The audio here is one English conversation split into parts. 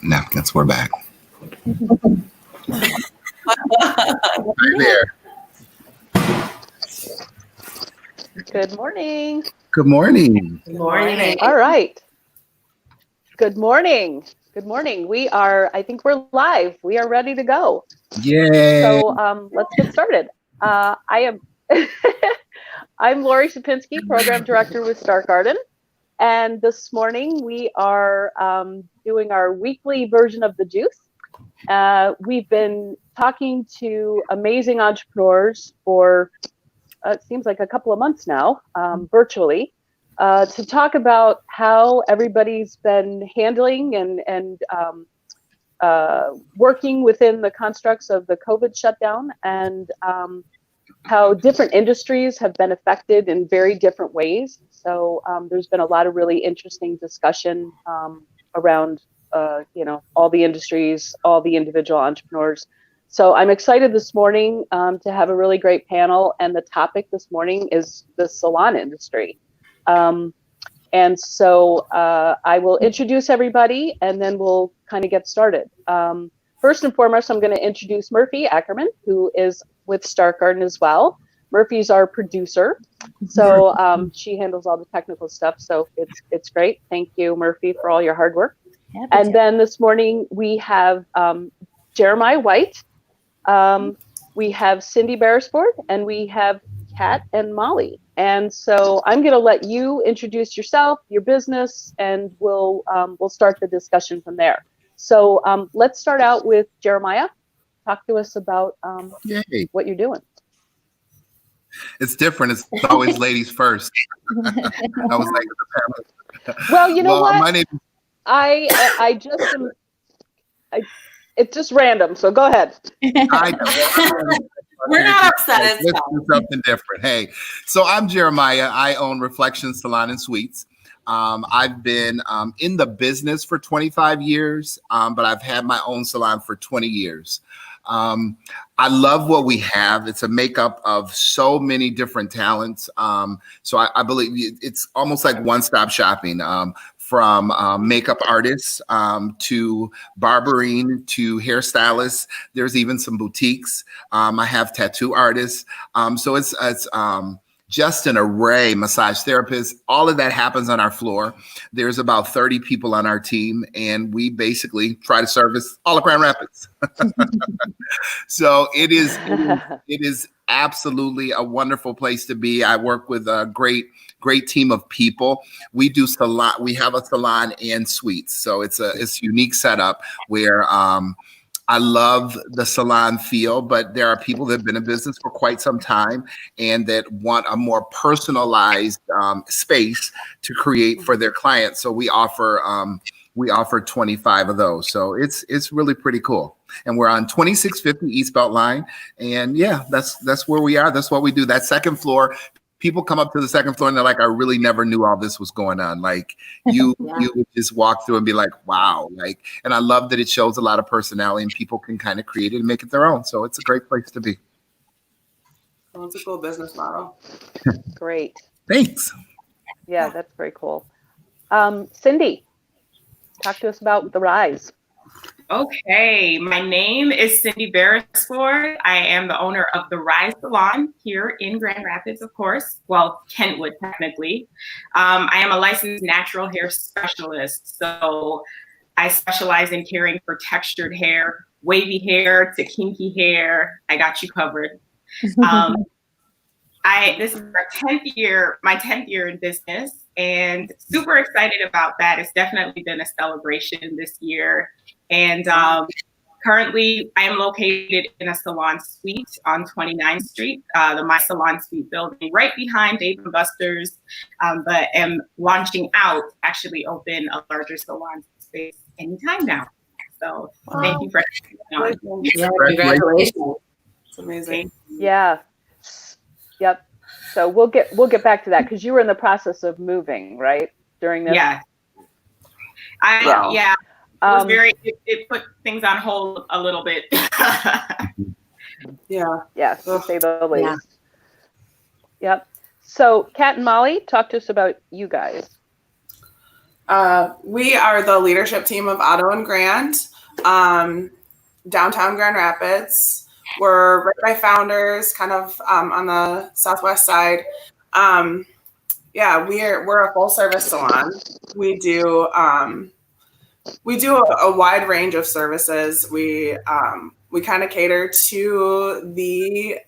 Napkins, we're back. Right there. Good morning. Good morning. Good morning. All right. Good morning. Good morning. I think we're live. We are ready to go. Yay. So let's get started. I'm Laurie Supinski, Program Director with Garden. And this morning we are doing our weekly version of The Juice. We've been talking to amazing entrepreneurs for it seems like a couple of months now, virtually, to talk about how everybody's been handling and working within the constructs of the COVID shutdown, and how different industries have been affected in very different ways. So there's been a lot of really interesting discussion around all the industries, all the individual entrepreneurs. So I'm excited this morning to have a really great panel, and the topic this morning is the salon industry. And so I will introduce everybody, and then we'll kind of get started. First and foremost, I'm going to introduce Murphy Ackerman, who is with Garden as well. Murphy's our producer, so she handles all the technical stuff. So it's great. Thank you, Murphy, for all your hard work. And then this morning we have Jeremiah White. We have Cindy Beresford, and we have Kat and Molly. And so I'm going to let you introduce yourself, your business, and we'll start the discussion from there. So let's start out with Jeremiah. Talk to us about what you're doing. It's different. It's always ladies first. I was like the panel. Well, you know what? My name. I just am. It's just random, so go ahead. I know. We're not upset. Let's do something different. Hey, so I'm Jeremiah. I own Reflection Salon and Suites. I've been in the business for 25 years, but I've had my own salon for 20 years. I love what we have. It's a makeup of so many different talents. So I believe it's almost like one-stop shopping. From makeup artists to barbering to hairstylists. There's even some boutiques. I have tattoo artists. So it's just an array, massage therapists. All of that happens on our floor. There's about 30 people on our team, and we basically try to service all of Grand Rapids. So it is absolutely a wonderful place to be. I work with a great team of people. We do salon. We have a salon and suites, so it's a unique setup where I love the salon feel, but there are people that have been in business for quite some time and that want a more personalized space to create for their clients. So we offer 25 of those. So it's really pretty cool. And we're on 2650 East Belt Line. And yeah, that's where we are. That's what we do. That second floor. People come up to the second floor and they're like, I really never knew all this was going on. Like you would just walk through and be like, wow. And I love that it shows a lot of personality and people can kind of create it and make it their own. So it's a great place to be. Well, it's a cool business model. Great. Thanks. Yeah, that's very cool. Cindy, talk to us about The Rise. Okay, my name is Cindy Beresford. I am the owner of The Rise Salon here in Grand Rapids, of course. Well, Kentwood, technically. I am a licensed natural hair specialist. So I specialize in caring for textured hair, wavy hair to kinky hair. I got you covered. This is my 10th year in business, and super excited about that. It's definitely been a celebration this year. And currently, I am located in a salon suite on 29th Street, the My Salon Suite building, right behind Dave & Buster's, but am launching out, actually open a larger salon space anytime now. So Thank you for having me on. Congratulations. It's amazing. Yeah. Yep. So we'll get back to that because you were in the process of moving, right? During this. Yeah. It put things on hold a little bit. Yes, to say the least. Yep. So Kat and Molly, talk to us about you guys. We are the leadership team of Otto+Grand, downtown Grand Rapids. We're right by Founders, kind of on the southwest side. We're a full service salon. We do a wide range of services. We kind of cater to the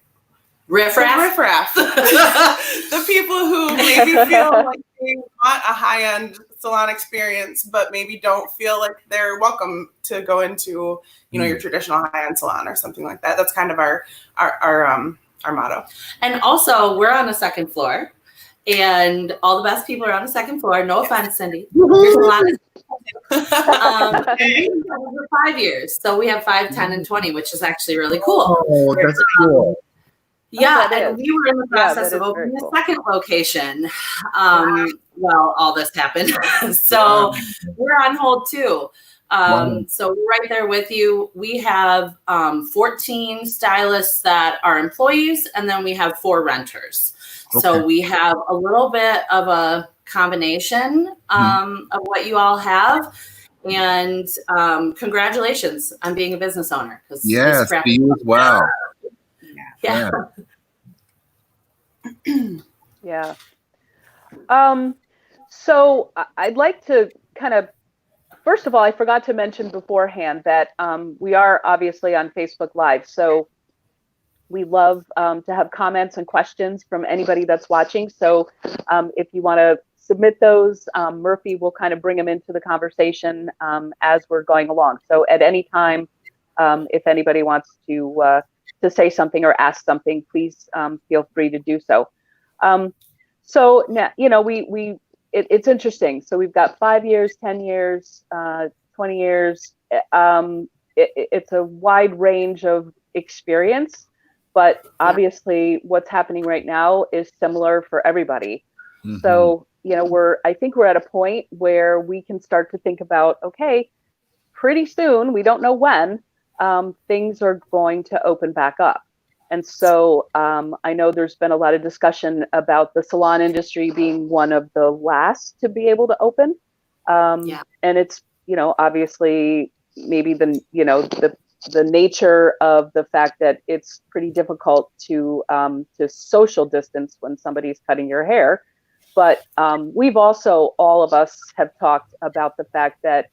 riffraff. The people who maybe feel like they want a high-end salon experience, but maybe don't feel like they're welcome to go into, your traditional high-end salon or something like that. That's kind of our motto. And also, we're on the second floor, and all the best people are on the second floor. No offense, Cindy. There's a lot of for 5 years. So we have 5, 10, and 20, which is actually really cool. Oh, that's cool. Yeah, and we were in the process of opening a second location. Well, all this happened. So we're on hold too. So we're right there with you. We have 14 stylists that are employees, and then we have 4 renters. Okay. So we have a little bit of a combination of what you all have. And congratulations on being a business owner. Yes, to you as well. Yeah. Yeah. So I'd like to kind of, first of all, I forgot to mention beforehand that we are obviously on Facebook Live. So we love to have comments and questions from anybody that's watching. So if you want to submit those, Murphy will kind of bring them into the conversation as we're going along. So at any time, if anybody wants to say something or ask something, please feel free to do so. So now, it's interesting. So we've got 5 years, 10 years, 20 years. It's a wide range of experience, but obviously what's happening right now is similar for everybody. Mm-hmm. So, I think we're at a point where we can start to think about, okay, pretty soon, we don't know when, things are going to open back up. And so I know there's been a lot of discussion about the salon industry being one of the last to be able to open. And it's, obviously maybe the nature of the fact that it's pretty difficult to social distance when somebody's cutting your hair. But we've also, all of us have talked about the fact that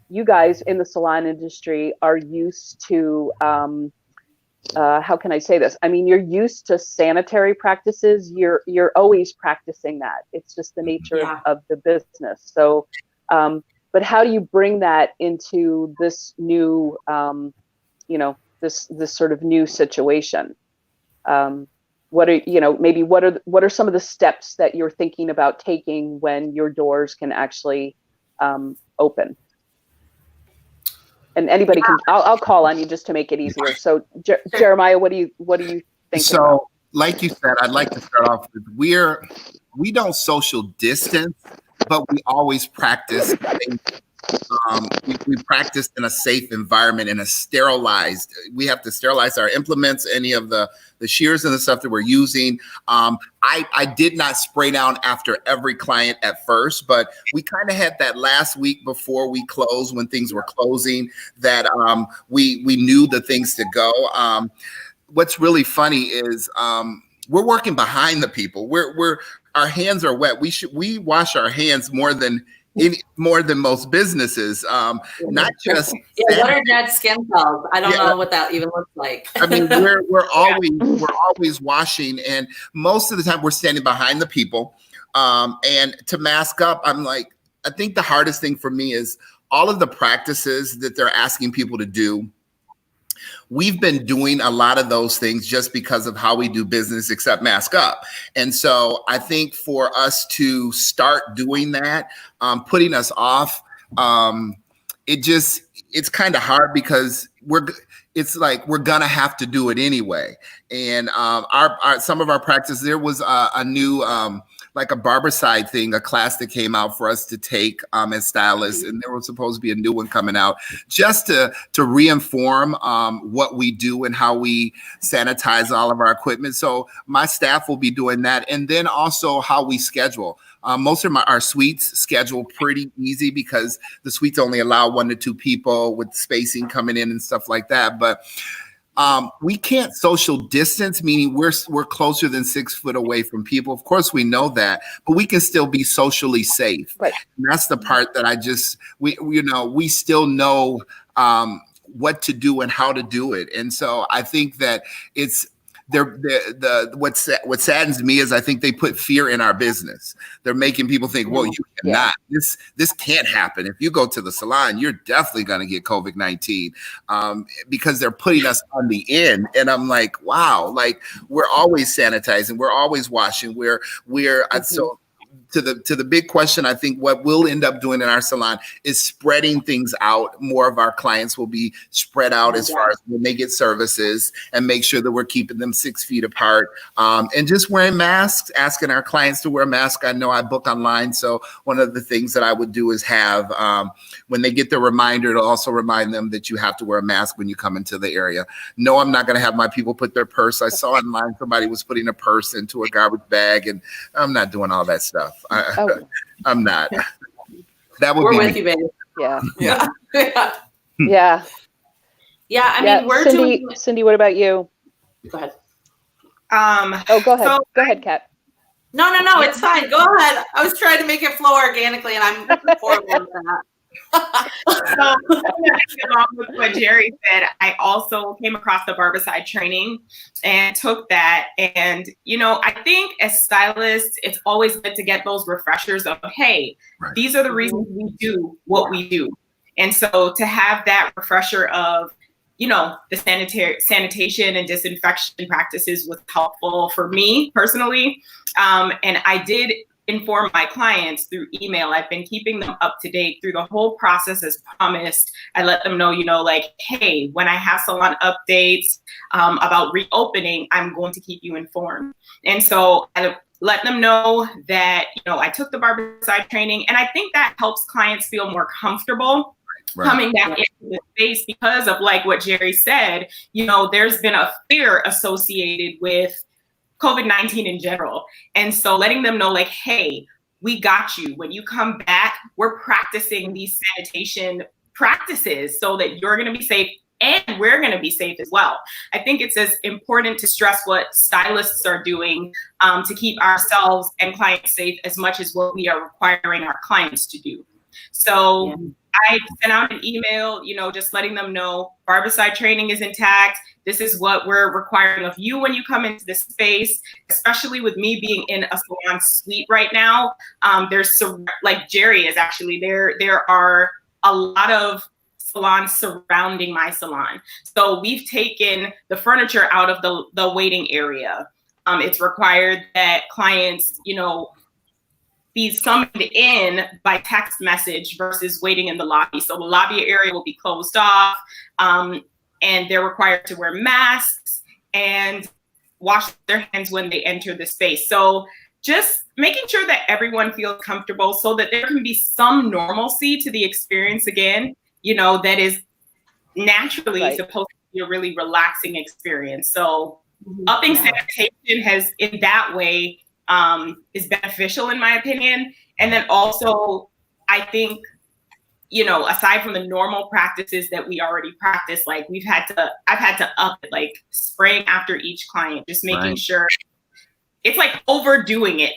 you guys in the salon industry are used to, how can I say this? I mean, you're used to sanitary practices. You're always practicing that. It's just the nature of the business. So, but how do you bring that into this new, this sort of new situation? What are some of the steps that you're thinking about taking when your doors can actually open? And anybody can, I'll call on you just to make it easier. So Jeremiah, what do you think? So like you said, I'd like to start off with, we don't social distance, but we always practice. We practice in a safe environment, in a sterilized. We have to sterilize our implements, any of the shears and the stuff that we're using. I did not spray down after every client at first, but we kind of had that last week before we closed, when things were closing, that we knew the things to go. What's really funny is we're working behind the people. Our hands are wet. We wash our hands more than most businesses, not just. Yeah, what are dead skin cells? I don't know what that even looks like. I mean, we're always washing, and most of the time we're standing behind the people. And to mask up, I think the hardest thing for me is all of the practices that they're asking people to do. We've been doing a lot of those things just because of how we do business, except mask up. And so I think for us to start doing that, putting us off, it's kind of hard because it's like we're gonna have to do it anyway. And some of our practice, there was a new like a Barberside thing, a class that came out for us to take as stylists, and there was supposed to be a new one coming out just to reinform what we do and how we sanitize all of our equipment. So my staff will be doing that, and then also how we schedule. Most of our suites schedule pretty easy because the suites only allow 1 to 2 people with spacing coming in and stuff like that. But we can't social distance, meaning we're closer than 6 foot away from people. Of course, we know that, but we can still be socially safe. Right. And that's the part that we still know what to do and how to do it. And so I think that it's what saddens me is I think they put fear in our business. They're making people think, well, you cannot. This can't happen. If you go to the salon, you're definitely going to get COVID-19 because they're putting us on the end. And I'm like, wow, like we're always sanitizing, we're always washing, so. To the big question, I think what we'll end up doing in our salon is spreading things out. More of our clients will be spread out as far as when they get services, and make sure that we're keeping them 6 feet apart, and just wearing masks, asking our clients to wear a mask. I know I book online, so one of the things that I would do is have when they get the reminder to also remind them that you have to wear a mask when you come into the area. No, I'm not going to have my people put their purse. I saw online somebody was putting a purse into a garbage bag, and I'm not doing all that stuff. I'm not. That would be with you, baby. Yeah. Yeah. Yeah. Yeah. I mean, we're Cindy, what about you? Go ahead. Go ahead. Go ahead, Kat. No, it's fine. Go ahead. I was trying to make it flow organically, and I'm horrible at that. So, along with what Jerry said, I also came across the Barberside training and took that. And, I think as stylists, it's always good to get those refreshers of, hey, these are the reasons we do what we do. And so to have that refresher of, the sanitation and disinfection practices was helpful for me personally. And I did inform my clients through email. I've been keeping them up to date through the whole process as promised. I let them know, hey, when I have salon updates about reopening, I'm going to keep you informed. And so I let them know that, I took the Barberside training, and I think that helps clients feel more comfortable coming back into the space because of like what Jerry said, there's been a fear associated with COVID-19 in general. And so letting them know like, hey, we got you. When you come back, we're practicing these sanitation practices so that you're going to be safe and we're going to be safe as well. I think it's as important to stress what stylists are doing to keep ourselves and clients safe as much as what we are requiring our clients to do. So I sent out an email, just letting them know Barberside training is intact. This is what we're requiring of you when you come into this space, especially with me being in a salon suite right now. There's like Jerry is actually there. There are a lot of salons surrounding my salon. So we've taken the furniture out of the waiting area. It's required that clients, be summoned in by text message versus waiting in the lobby. So the lobby area will be closed off, and they're required to wear masks and wash their hands when they enter the space. So just making sure that everyone feels comfortable so that there can be some normalcy to the experience again, that is naturally supposed to be a really relaxing experience. So upping sanitation has, in that way, is beneficial in my opinion. And then also, I think, aside from the normal practices that we already practice, like I've had to up it, like spraying after each client, just making sure it's like overdoing it.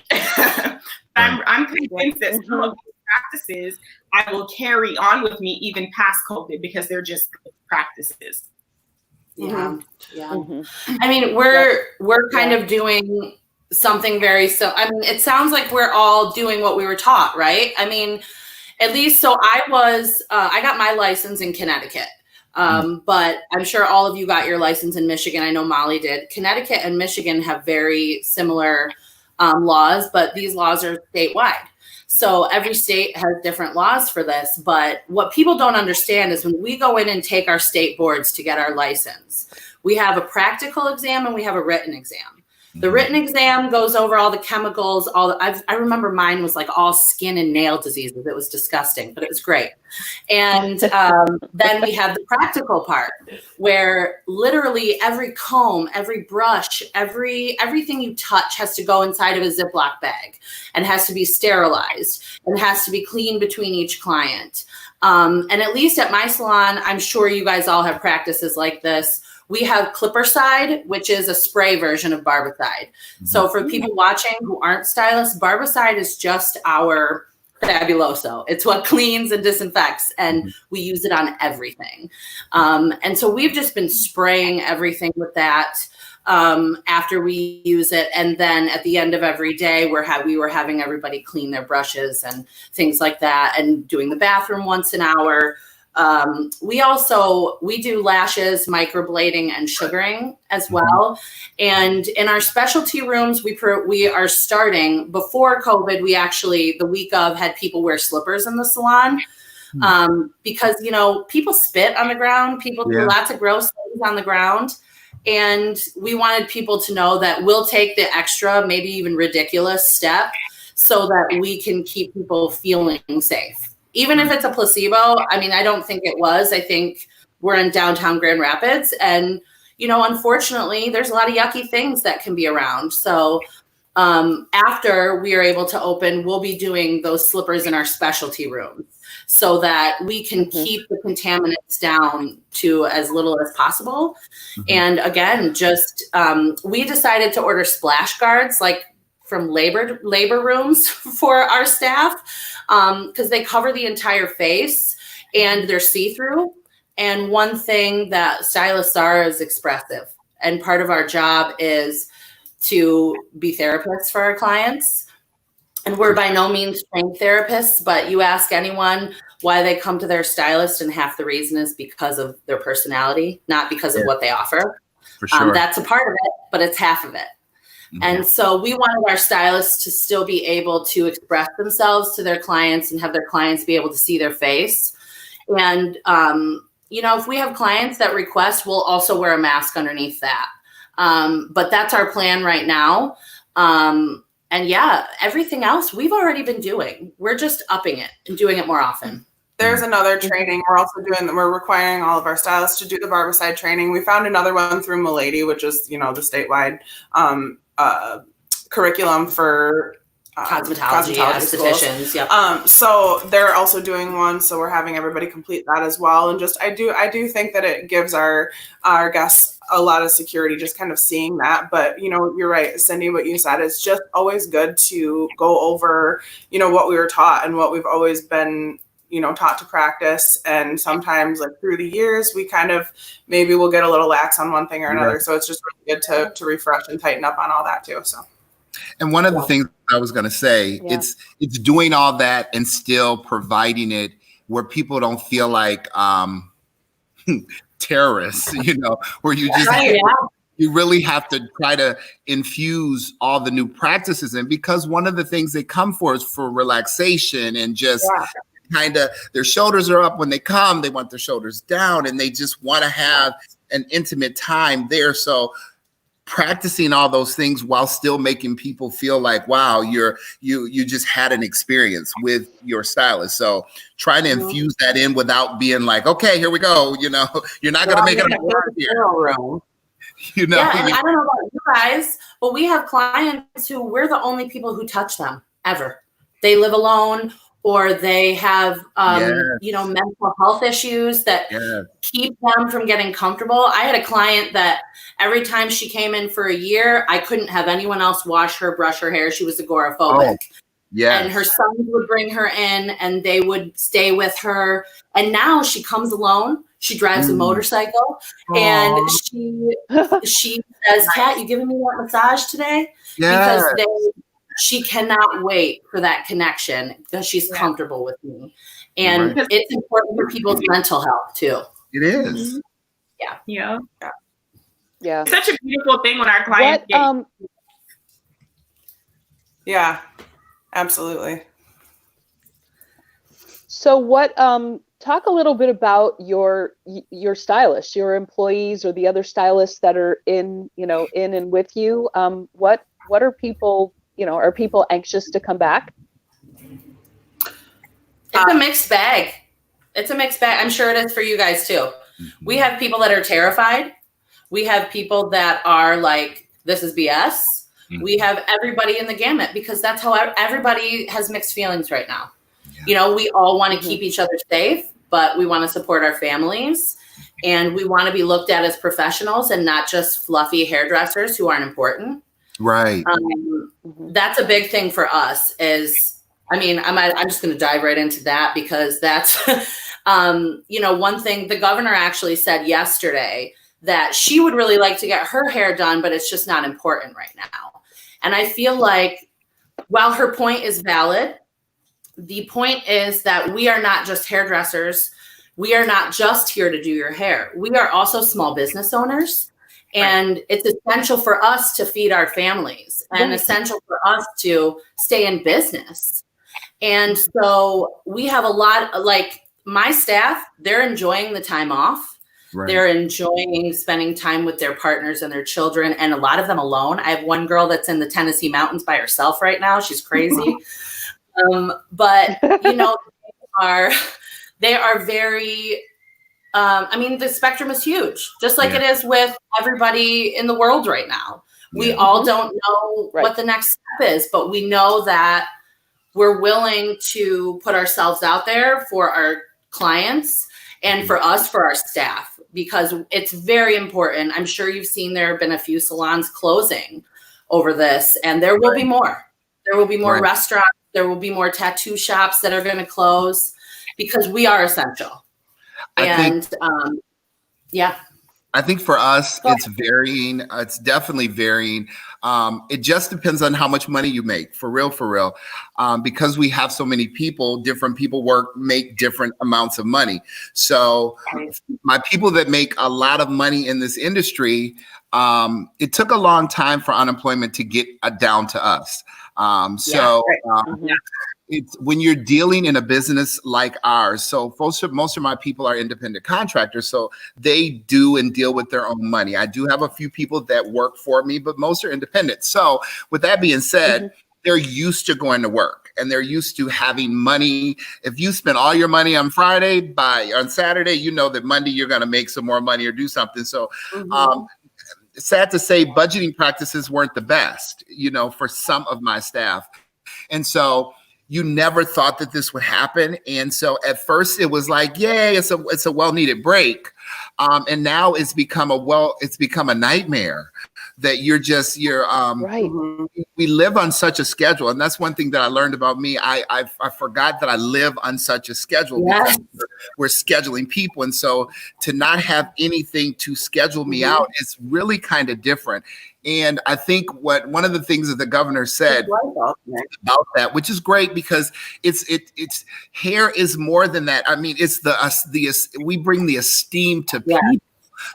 I'm convinced that some of these practices I will carry on with me even past COVID because they're just good practices. Yeah. I mean, we're kind of doing something very it sounds like we're all doing what we were taught, right? I mean, at least so I got my license in Connecticut. But I'm sure all of you got your license in Michigan. I know Molly did. Connecticut and Michigan have very similar laws, but these laws are statewide. So every state has different laws for this. But what people don't understand is when we go in and take our state boards to get our license, we have a practical exam and we have a written exam. The written exam goes over all the chemicals, I remember mine was like all skin and nail diseases. It was disgusting, but it was great. And then we have the practical part where literally every comb, every brush, everything you touch has to go inside of a Ziploc bag and has to be sterilized and has to be cleaned between each client. And at least at my salon, I'm sure you guys all have practices like this. We have Clippercide, which is a spray version of Barbicide. So for people watching who aren't stylists, Barbicide is just our fabuloso. It's what cleans and disinfects, and we use it on everything. And so we've just been spraying everything with that after we use it. And then at the end of every day, we were having everybody clean their brushes and things like that, and doing the bathroom once an hour. We do lashes, microblading, and sugaring as well. And in our specialty rooms, we are starting, before COVID, we actually, the week of, had people wear slippers in the salon. Because, people spit on the ground, people do lots of gross things on the ground. And we wanted people to know that we'll take the extra, maybe even ridiculous step so that we can keep people feeling safe. Even if it's a placebo, I don't think it was. I think we're in downtown Grand Rapids, and, unfortunately, there's a lot of yucky things that can be around. So after we are able to open, we'll be doing those slippers in our specialty rooms so that we can keep the contaminants down to as little as possible. And again, we decided to order splash guards, like from labor rooms for our staff, because they cover the entire face and they're see-through. And one thing that stylists are is expressive. And part of our job is to be therapists for our clients. And we're by no means trained therapists, but you ask anyone why they come to their stylist, and half the reason is because of their personality, not because of what they offer. For sure. That's a part of it, but it's half of it. And so we wanted our stylists to still be able to express themselves to their clients and have their clients be able to see their face. And, if we have clients that request, we'll also wear a mask underneath that. But that's our plan right now. And everything else we've already been doing. We're just upping it and doing it more often. There's another training we're requiring all of our stylists to do the Barbicide training. We found another one through Milady, which is, the statewide curriculum for cosmetology estheticians. Yep. So they're also doing one. So we're having everybody complete that as well. And just, I do think that it gives our guests a lot of security, just kind of seeing that. But, you're right, Cindy, what you said, it's just always good to go over, what we were taught and what we've always been, taught to practice. And sometimes, like, through the years, we kind of maybe we'll get a little lax on one thing or another. So it's just really good to refresh and tighten up on all that too. So. And one of the things I was going to say, it's doing all that and still providing it where people don't feel like terrorists, where you just you really have to try to infuse all the new practices in, because one of the things they come for is for relaxation and just kind of their shoulders are up when they come, they want their shoulders down, and they just want to have an intimate time there. So practicing all those things while still making people feel like, wow, you just had an experience with your stylist. So trying to infuse that in without being like, okay, here we go. You're not going to make it here. Yeah, and I don't know about you guys, but we have clients who we're the only people who touch them ever. They live alone, or they have, mental health issues that keep them from getting comfortable. I had a client that every time she came in for a year, I couldn't have anyone else wash her, brush her hair. She was agoraphobic. And her sons would bring her in and they would stay with her. And now she comes alone. She drives a motorcycle and she says, Kat, you giving me that massage today? Because she cannot wait for that connection because she's comfortable with me. And it's important for people's mental health too. It is. Yeah. It's such a beautiful thing when our clients get. Yeah, absolutely. So what talk a little bit about your stylists, your employees, or the other stylists that are in and with you. What are people, are people anxious to come back? It's a mixed bag. It's a mixed bag. I'm sure it is for you guys too. We have people that are terrified. We have people that are like, this is BS. We have everybody in the gamut, because that's how everybody has mixed feelings right now. Yeah. We all want to keep each other safe, but we want to support our families, and we want to be looked at as professionals and not just fluffy hairdressers who aren't important. Right. That's a big thing for us I'm just going to dive right into that, because that's, one thing the governor actually said yesterday, that she would really like to get her hair done, but it's just not important right now. And I feel like, while her point is valid, the point is that we are not just hairdressers. We are not just here to do your hair. We are also small business owners. And it's essential for us to feed our families, and essential for us to stay in business. And so we have a lot, like my staff, they're enjoying the time off. Right. They're enjoying spending time with their partners and their children, and a lot of them alone. I have one girl that's in the Tennessee mountains by herself right now. She's crazy. But they are very, the spectrum is huge, just like it is with everybody in the world right now. We all don't know what the next step is, but we know that we're willing to put ourselves out there for our clients and for us, for our staff, because it's very important. I'm sure you've seen there have been a few salons closing over this, and there will be more. There will be more restaurants. There will be more tattoo shops that are going to close, because we are essential. I think for us, it's varying. It's definitely varying. It just depends on how much money you make, for real. Because we have so many people, different people make different amounts of money. So my people that make a lot of money in this industry, it took a long time for unemployment to get down to us. It's when you're dealing in a business like ours. So most of my people are independent contractors, so they do and deal with their own money. I do have a few people that work for me, but most are independent. So with that being said, they're used to going to work, and they're used to having money. If you spend all your money on Friday, on Saturday, you know that Monday you're going to make some more money or do something. So sad to say, budgeting practices weren't the best, for some of my staff. And so you never thought that this would happen. And so at first it was like, yay, it's a well-needed break. And now it's become a nightmare that we live on such a schedule. And that's one thing that I learned about me. I forgot that I live on such a schedule because we're scheduling people. And so to not have anything to schedule me out is really kind of different. And I think one of the things that the governor said about that, which is great, because it's hair is more than that. I mean, it's we bring the esteem to people.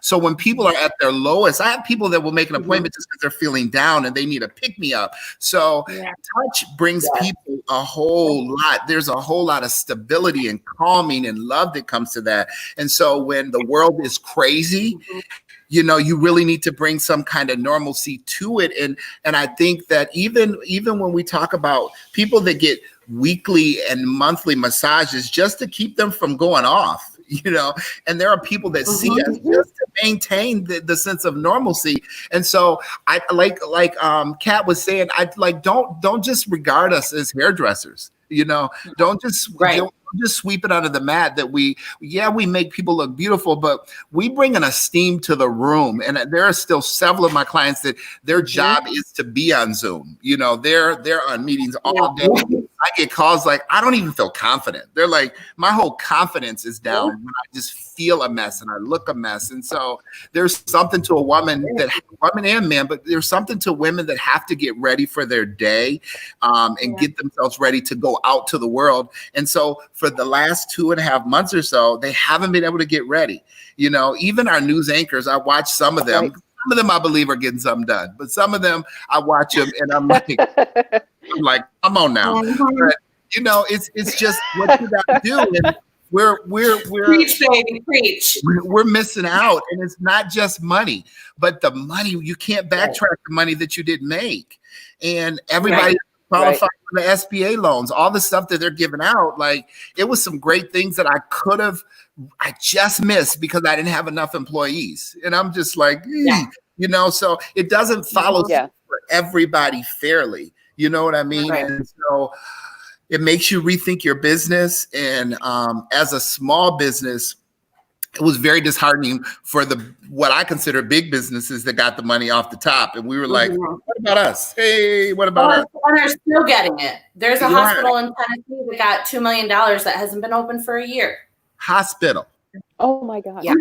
So when people are at their lowest, I have people that will make an appointment just because they're feeling down and they need a pick me up. So touch brings people a whole lot. There's a whole lot of stability and calming and love that comes to that. And so when the world is crazy, you really need to bring some kind of normalcy to it. And I think that even when we talk about people that get weekly and monthly massages just to keep them from going off, and there are people that see us just to maintain the sense of normalcy. And so I like Kat was saying, don't just regard us as hairdressers. Don't just sweep it under the mat that we make people look beautiful, but we bring an esteem to the room. And there are still several of my clients that their job is to be on Zoom. They're on meetings all day. I get calls like, I don't even feel confident. They're like, my whole confidence is down when I just feel a mess and I look a mess. And so there's something to a woman and man, but there's something to women that have to get ready for their day and get themselves ready to go out to the world. And so for the last 2.5 months or so, they haven't been able to get ready. Even our news anchors, I watch some of them. Some of them I believe are getting something done, but some of them I watch them and I'm like, come on now. But, it's just what you got to do. Preach, baby, preach. We're missing out, and it's not just money, but the money you can't backtrack the money that you didn't make, and everybody qualified for the SBA loans, all the stuff that they're giving out. Like, it was some great things that I just missed because I didn't have enough employees, and I'm just like, you know, so it doesn't follow for everybody fairly. You know what I mean? Right. And so it makes you rethink your business. And as a small business, it was very disheartening for what I consider big businesses that got the money off the top. And we were like, what about us? Hey, what about us? And they're still getting it. There's a hospital in Tennessee that got $2 million that hasn't been open for a year. Hospital. Oh my God. Yeah.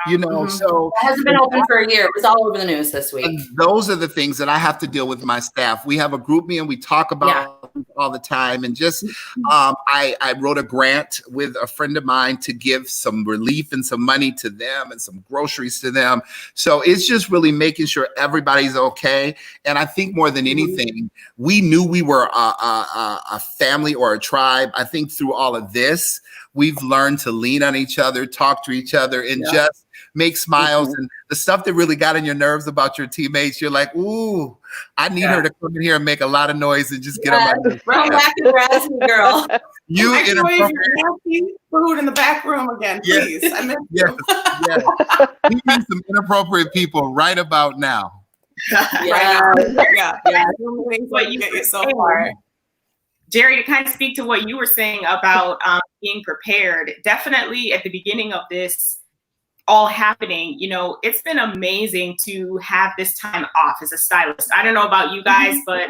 You know, so it hasn't been open for a year. It was all over the news this week. And those are the things that I have to deal with my staff. We have a group me and we talk about all the time. And just I wrote a grant with a friend of mine to give some relief and some money to them and some groceries to them. So it's just really making sure everybody's okay. And I think more than anything, we knew we were a family or a tribe. I think through all of this, we've learned to lean on each other, talk to each other, and just make smiles. And the stuff that really got on your nerves about your teammates, you're like, ooh, I need her to come in here and make a come noise and just get on my back and razzle, girl. You inappropriate. Food in the back room again, please. I miss you. We need some inappropriate people right about now. What you get you so far. Jerry, to kind of speak to what you were saying about being prepared, definitely at the beginning of this all happening, you know, it's been amazing to have this time off as a stylist. I don't know about you guys, but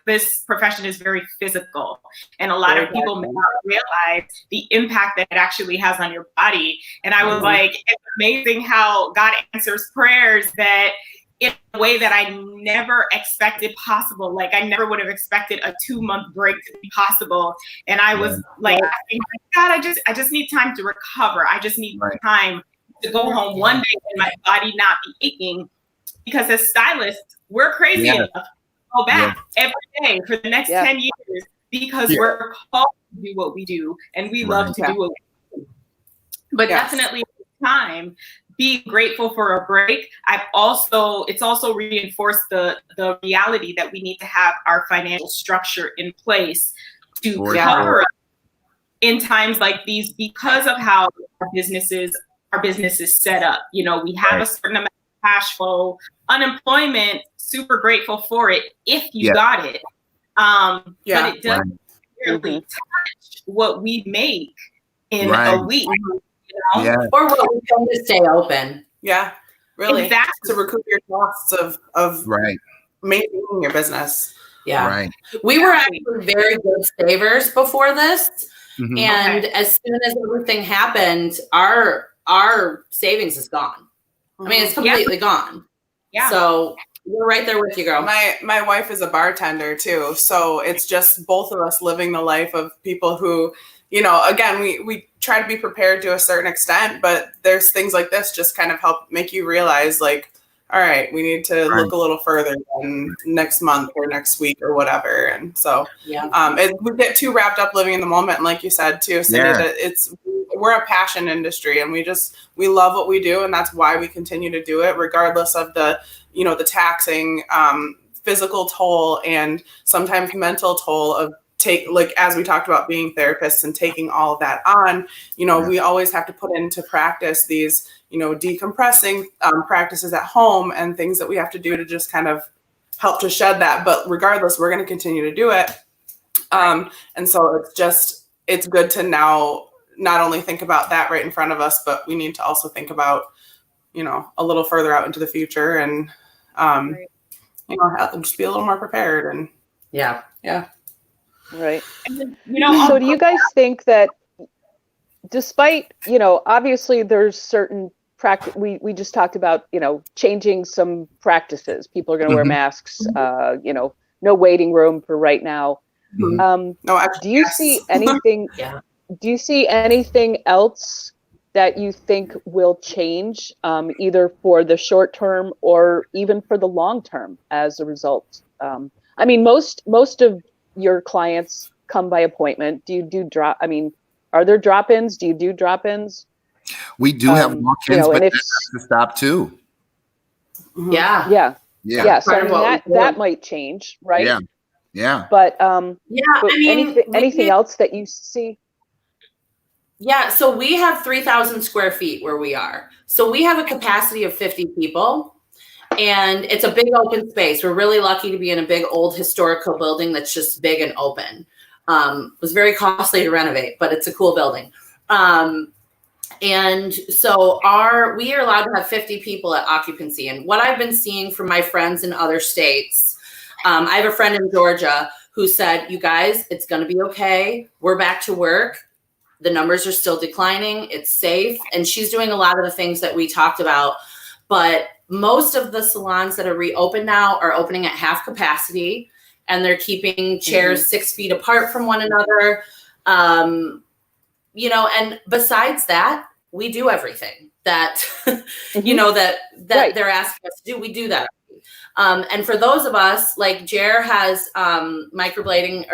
this profession is very physical. And a lot of people may not realize the impact that it actually has on your body. And I was like, it's amazing how God answers prayers that in a way that I never expected possible. Like, I never would have expected a 2-month break to be possible. And I was like, God, I just need time to recover. I just need time to go home one day and my body not be aching. Because as stylists, we're crazy enough to go back every day for the next 10 years because we're called to do what we do and we love to do what we do. But definitely time, be grateful for a break. It's also reinforced the reality that we need to have our financial structure in place to cover us in times like these because of how our business is set up. You know, we have a certain amount of cash flow, unemployment, super grateful for it if you got it. But it doesn't really touch what we make in a week. You know? Or what we can to stay open. Yeah, really. Exactly. To recoup your costs of maintaining your business. Yeah. Right. We were actually very good savers before this. And as soon as everything happened, our savings is gone. I mean, it's completely gone. Yeah. So we're right there with you, girl. My wife is a bartender too. So it's just both of us living the life of people who, you know, again, we try to be prepared to a certain extent, but there's things like this just kind of help make you realize, like, all right, we need to look a little further than next month or next week or whatever. And so we get too wrapped up living in the moment. And like you said too, Cindy, that we're a passion industry and we love what we do. And that's why we continue to do it, regardless of the taxing physical toll and sometimes mental toll of as we talked about being therapists and taking all of that on, you know, we always have to put into practice these, you know, decompressing practices at home and things that we have to do to just kind of help to shed that. But regardless, we're going to continue to do it. And so it's good to now not only think about that right in front of us, but we need to also think about, you know, a little further out into the future and, you know, just be a little more prepared. And Right. You know, so do you guys think that despite, you know, obviously there's certain practice, we just talked about, you know, changing some practices. People are going to wear masks, you know, no waiting room for right now. Do you see anything, do you see anything else that you think will change either for the short term or even for the long term as a result? I mean, most of your clients come by appointment. Do you do drop? I mean, Are there drop-ins? Do you do drop-ins? We do have walk-ins, but and that has to stop too. Yeah. So I mean, that might change, right? Yeah. But but I mean, anything else that you see? Yeah, so we have 3,000 square feet where we are. So we have a capacity of 50 people, and it's a big open space. We're really lucky to be in a big old historical building that's just big and open. It was very costly to renovate, but it's a cool building. And so we are allowed to have 50 people at occupancy. And what I've been seeing from my friends in other states, I have a friend in Georgia who said, you guys, it's going to be okay. We're back to work. The numbers are still declining. It's safe. And she's doing a lot of the things that we talked about. But most of the salons that are reopened now are opening at half capacity, and they're keeping chairs 6 feet apart from one another. And besides that, we do everything that, that they're asking us to do. We do that. And for those of us, like Jer has microblading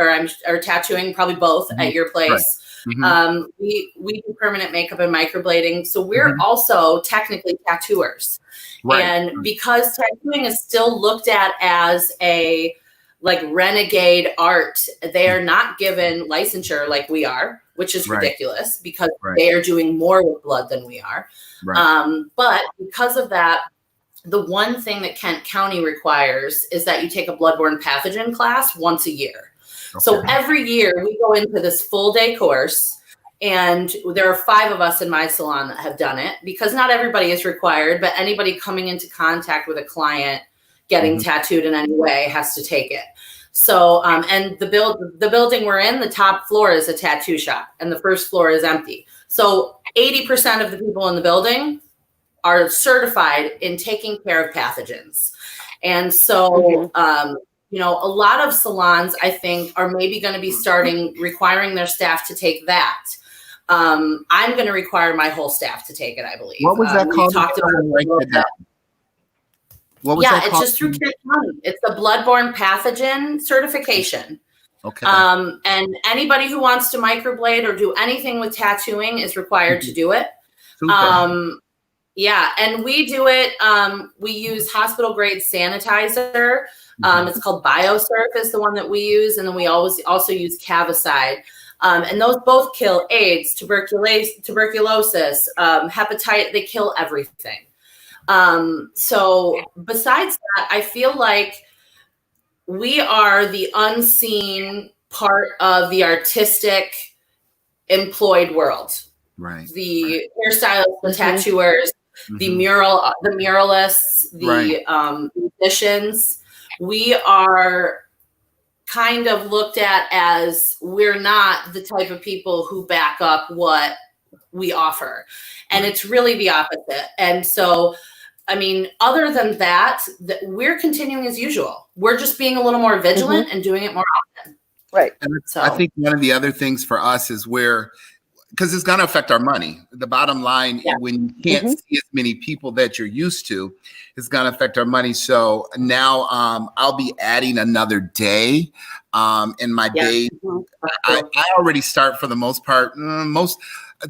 or tattooing, probably both at your place. Right. We do permanent makeup and microblading. So we're also technically tattooers. Right. And because tattooing is still looked at as a renegade art, they are not given licensure like we are, which is ridiculous because they are doing more with blood than we are. Right. But because of that, the one thing that Kent County requires is that you take a bloodborne pathogen class once a year. Okay. So every year we go into this full day course, and there are 5 of us in my salon that have done it, because not everybody is required, but anybody coming into contact with a client getting tattooed in any way has to take it. So, and the building we're in, the top floor is a tattoo shop and the first floor is empty. So 80% of the people in the building are certified in taking care of pathogens. And so, a lot of salons, I think, are maybe going to be requiring their staff to take that. I'm going to require my whole staff to take it, I believe. What was that called? What was that called? It's just through Kent County. It's the bloodborne pathogen certification. Okay. And anybody who wants to microblade or do anything with tattooing is required to do it. And we do it. We use hospital grade sanitizer. It's called BioSurf is the one that we use. And then we also use Cavicide. And those both kill AIDS, tuberculosis, hepatitis. They kill everything. So besides that, I feel like we are the unseen part of the artistic employed world. Right. The hairstylists, the tattooers, the muralists, the musicians. We are kind of looked at as we're not the type of people who back up what we offer. And it's really the opposite. And so, I mean, other than that, we're continuing as usual. We're just being a little more vigilant and doing it more often. Right. And so I think one of the other things for us is because it's going to affect our money. The bottom line, when you can't see as many people that you're used to, it's going to affect our money. So now I'll be adding another day in my day. I already start for the most part,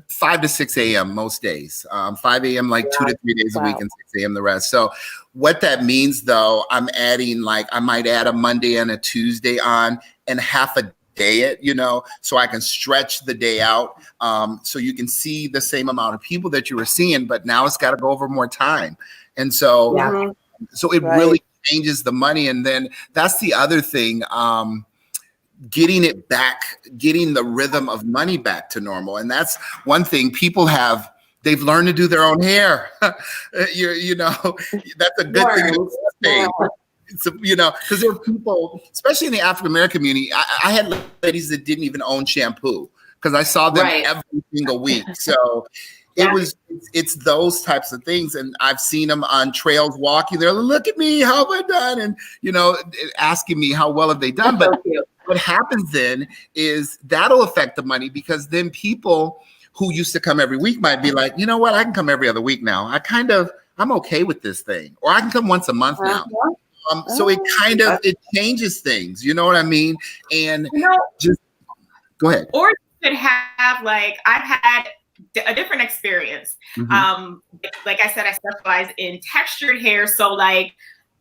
5 to 6 a.m. most days, 5 a.m. 2 to 3 days a week and 6 a.m. the rest. So what that means though, I'm adding I might add a Monday and a Tuesday on and half a day it, so I can stretch the day out. So you can see the same amount of people that you were seeing, but now it's got to go over more time. And so, so it really changes the money. And then that's the other thing, getting it back, getting the rhythm of money back to normal. And that's one thing they've learned to do their own hair. That's a good thing. So, because there are people, especially in the African-American community, I had ladies that didn't even own shampoo because I saw them every single week. So it's those types of things. And I've seen them on trails walking there. Look at me, how have I done? And, asking me how well have they done. But what happens then is that'll affect the money, because then people who used to come every week might be like, you know what, I can come every other week now. I'm okay with this thing. Or I can come once a month now. So it it changes things, you know what I mean? And just go ahead. Or should have, like, I've had a different experience. Like I said, I specialize in textured hair. So like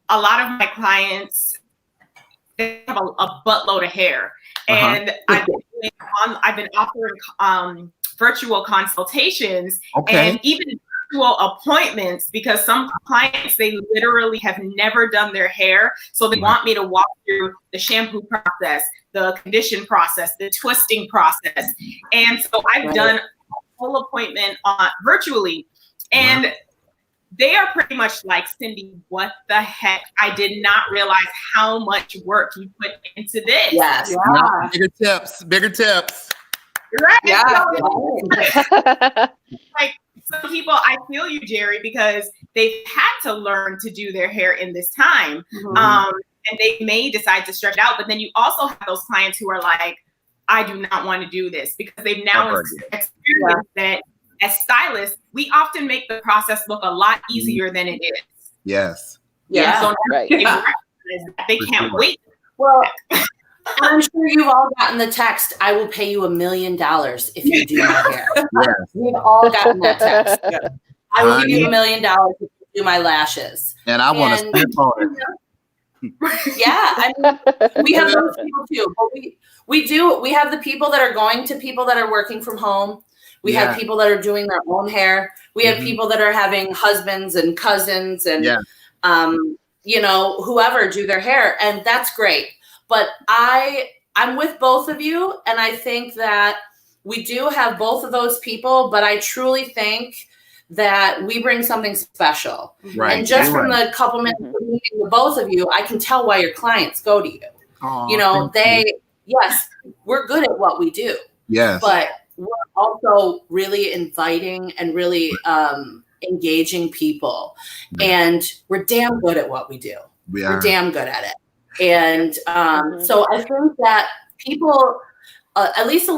a lot of my clients, they have a buttload of hair. And I've been offering virtual consultations and even virtual appointments, because some clients, they literally have never done their hair. So they want me to walk through the shampoo process, the condition process, the twisting process. And so I've done a full appointment virtually. And they are pretty much like, Cindy, what the heck? I did not realize how much work you put into this. Yes. Yeah. Bigger tips. Right. Yeah. So, like, some people, I feel you, Jerry, because they've had to learn to do their hair in this time. And they may decide to stretch it out. But then you also have those clients who are like, I do not want to do this, because they've now experienced that as stylists, we often make the process look a lot easier than it is. Yes. Yeah. So they can't wait. Well, I'm sure you've all gotten the text, I will pay you $1 million if you do my hair. Yes. We've all gotten that text. I will give you $1 million if you do my lashes. And I want to step on it. Yeah, I mean, we have those people too. But we have the people that are going to people that are working from home. We have people that are doing their own hair. We have people that are having husbands and cousins and, you know, whoever do their hair. And that's great. But I'm with both of you. And I think that we do have both of those people. But I truly think that we bring something special. Right. And just from the couple minutes of meeting the both of you, I can tell why your clients go to you. Aww, you know, yes, we're good at what we do. Yes. But we're also really inviting and really engaging people. And we're damn good at what we do. We're damn good at it. And so I think that people, at least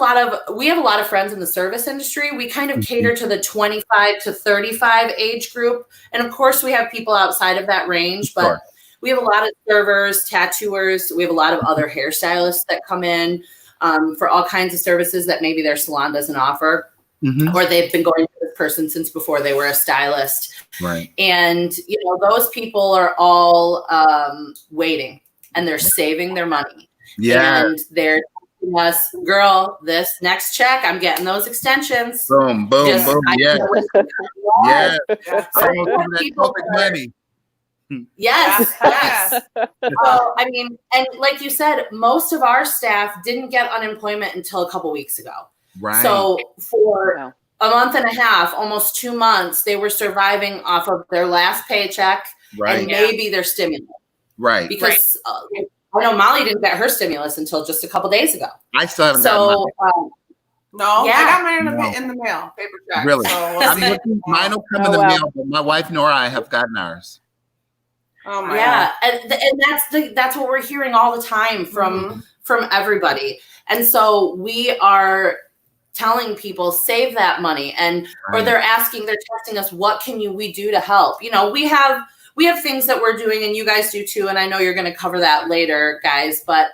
we have a lot of friends in the service industry. We kind of cater to the 25 to 35 age group. And of course we have people outside of that range, but we have a lot of servers, tattooers. We have a lot of other hairstylists that come in for all kinds of services that maybe their salon doesn't offer, or they've been going to this person since before they were a stylist. Right. And, you know, those people are all waiting, and they're saving their money. Yeah. And they're telling us, girl, this next check, I'm getting those extensions. Boom, boom, boom. Yeah. Yeah. Money. Yes, yes. Well, I mean, and like you said, most of our staff didn't get unemployment until a couple weeks ago. Right. So for a month and a half, almost 2 months, they were surviving off of their last paycheck and maybe their stimulus. Right. Because I know Molly didn't get her stimulus until just a couple days ago. I still haven't gotten mine. No, I got mine in the mail, paper check. Really? So mine will come in the mail, but my wife nor I have gotten ours. Oh my God. And that's what we're hearing all the time from everybody. And so we are telling people, save that money, or they're texting us, what can we do to help? You know, we have things that we're doing, and you guys do too. And I know you're going to cover that later, guys, but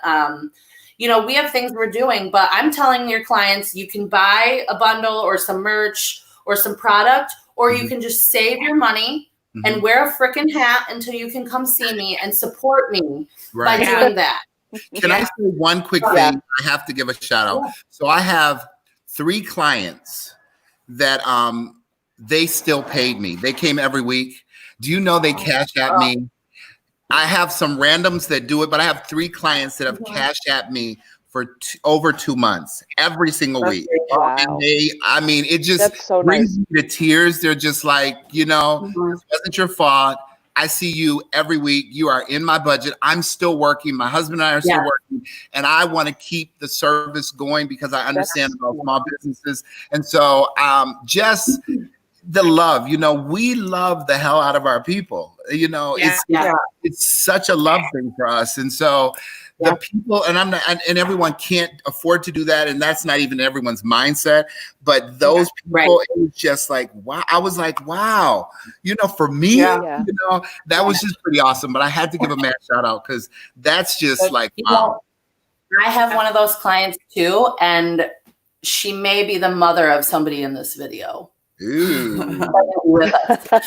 you know, we have things we're doing, but I'm telling your clients, you can buy a bundle or some merch or some product, or you can just save your money and wear a freaking hat until you can come see me and support me by doing that. Can I say one quick thing? I have to give a shout out. So I have 3 clients that they still paid me. They came every week. Do you know they cash at me? I have some randoms that do it, but I have 3 clients that have cash at me for over 2 months, every single week. Wow. And it just brings me to tears. They're just like, you know, this wasn't your fault. I see you every week. You are in my budget. I'm still working. My husband and I are still working. And I want to keep the service going because I understand about small businesses. And so just the love, you know, we love the hell out of our people. You know, it's such a love thing for us. And so the people, and and everyone can't afford to do that. And that's not even everyone's mindset. But those people, it was just like, wow. I was like, wow, you know, for me, you know, that was just pretty awesome. But I had to give a mad shout out because that's just like, wow. I have one of those clients too. And she may be the mother of somebody in this video. Ooh. With us,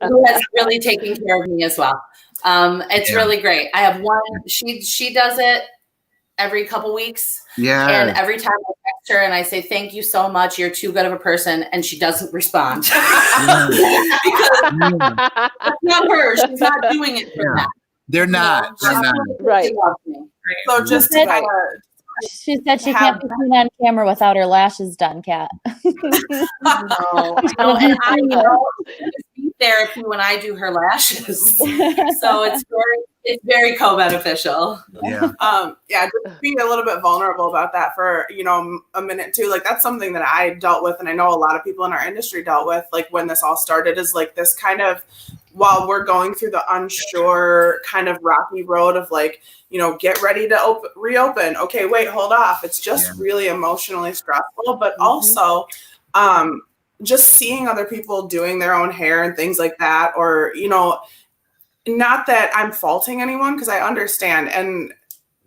who has really taken care of me as well. It's really great. I have one. She does it every couple weeks. Yeah. And every time I text her and I say, thank you so much, you're too good of a person, and she doesn't respond. Because that's not her. She's not doing it for that. They're not. Right. So just she said she can't be seen on camera without her lashes done, Kat. No, and I know therapy when I do her lashes. So it's very co-beneficial. Yeah. Just be a little bit vulnerable about that for, a minute too. Like that's something that I dealt with, and I know a lot of people in our industry dealt with, like when this all started, is like this kind of, while we're going through the unsure kind of rocky road of like, get ready to reopen. Okay, wait, hold off. It's just really emotionally stressful, but also just seeing other people doing their own hair and things like that, or, not that I'm faulting anyone, because I understand. And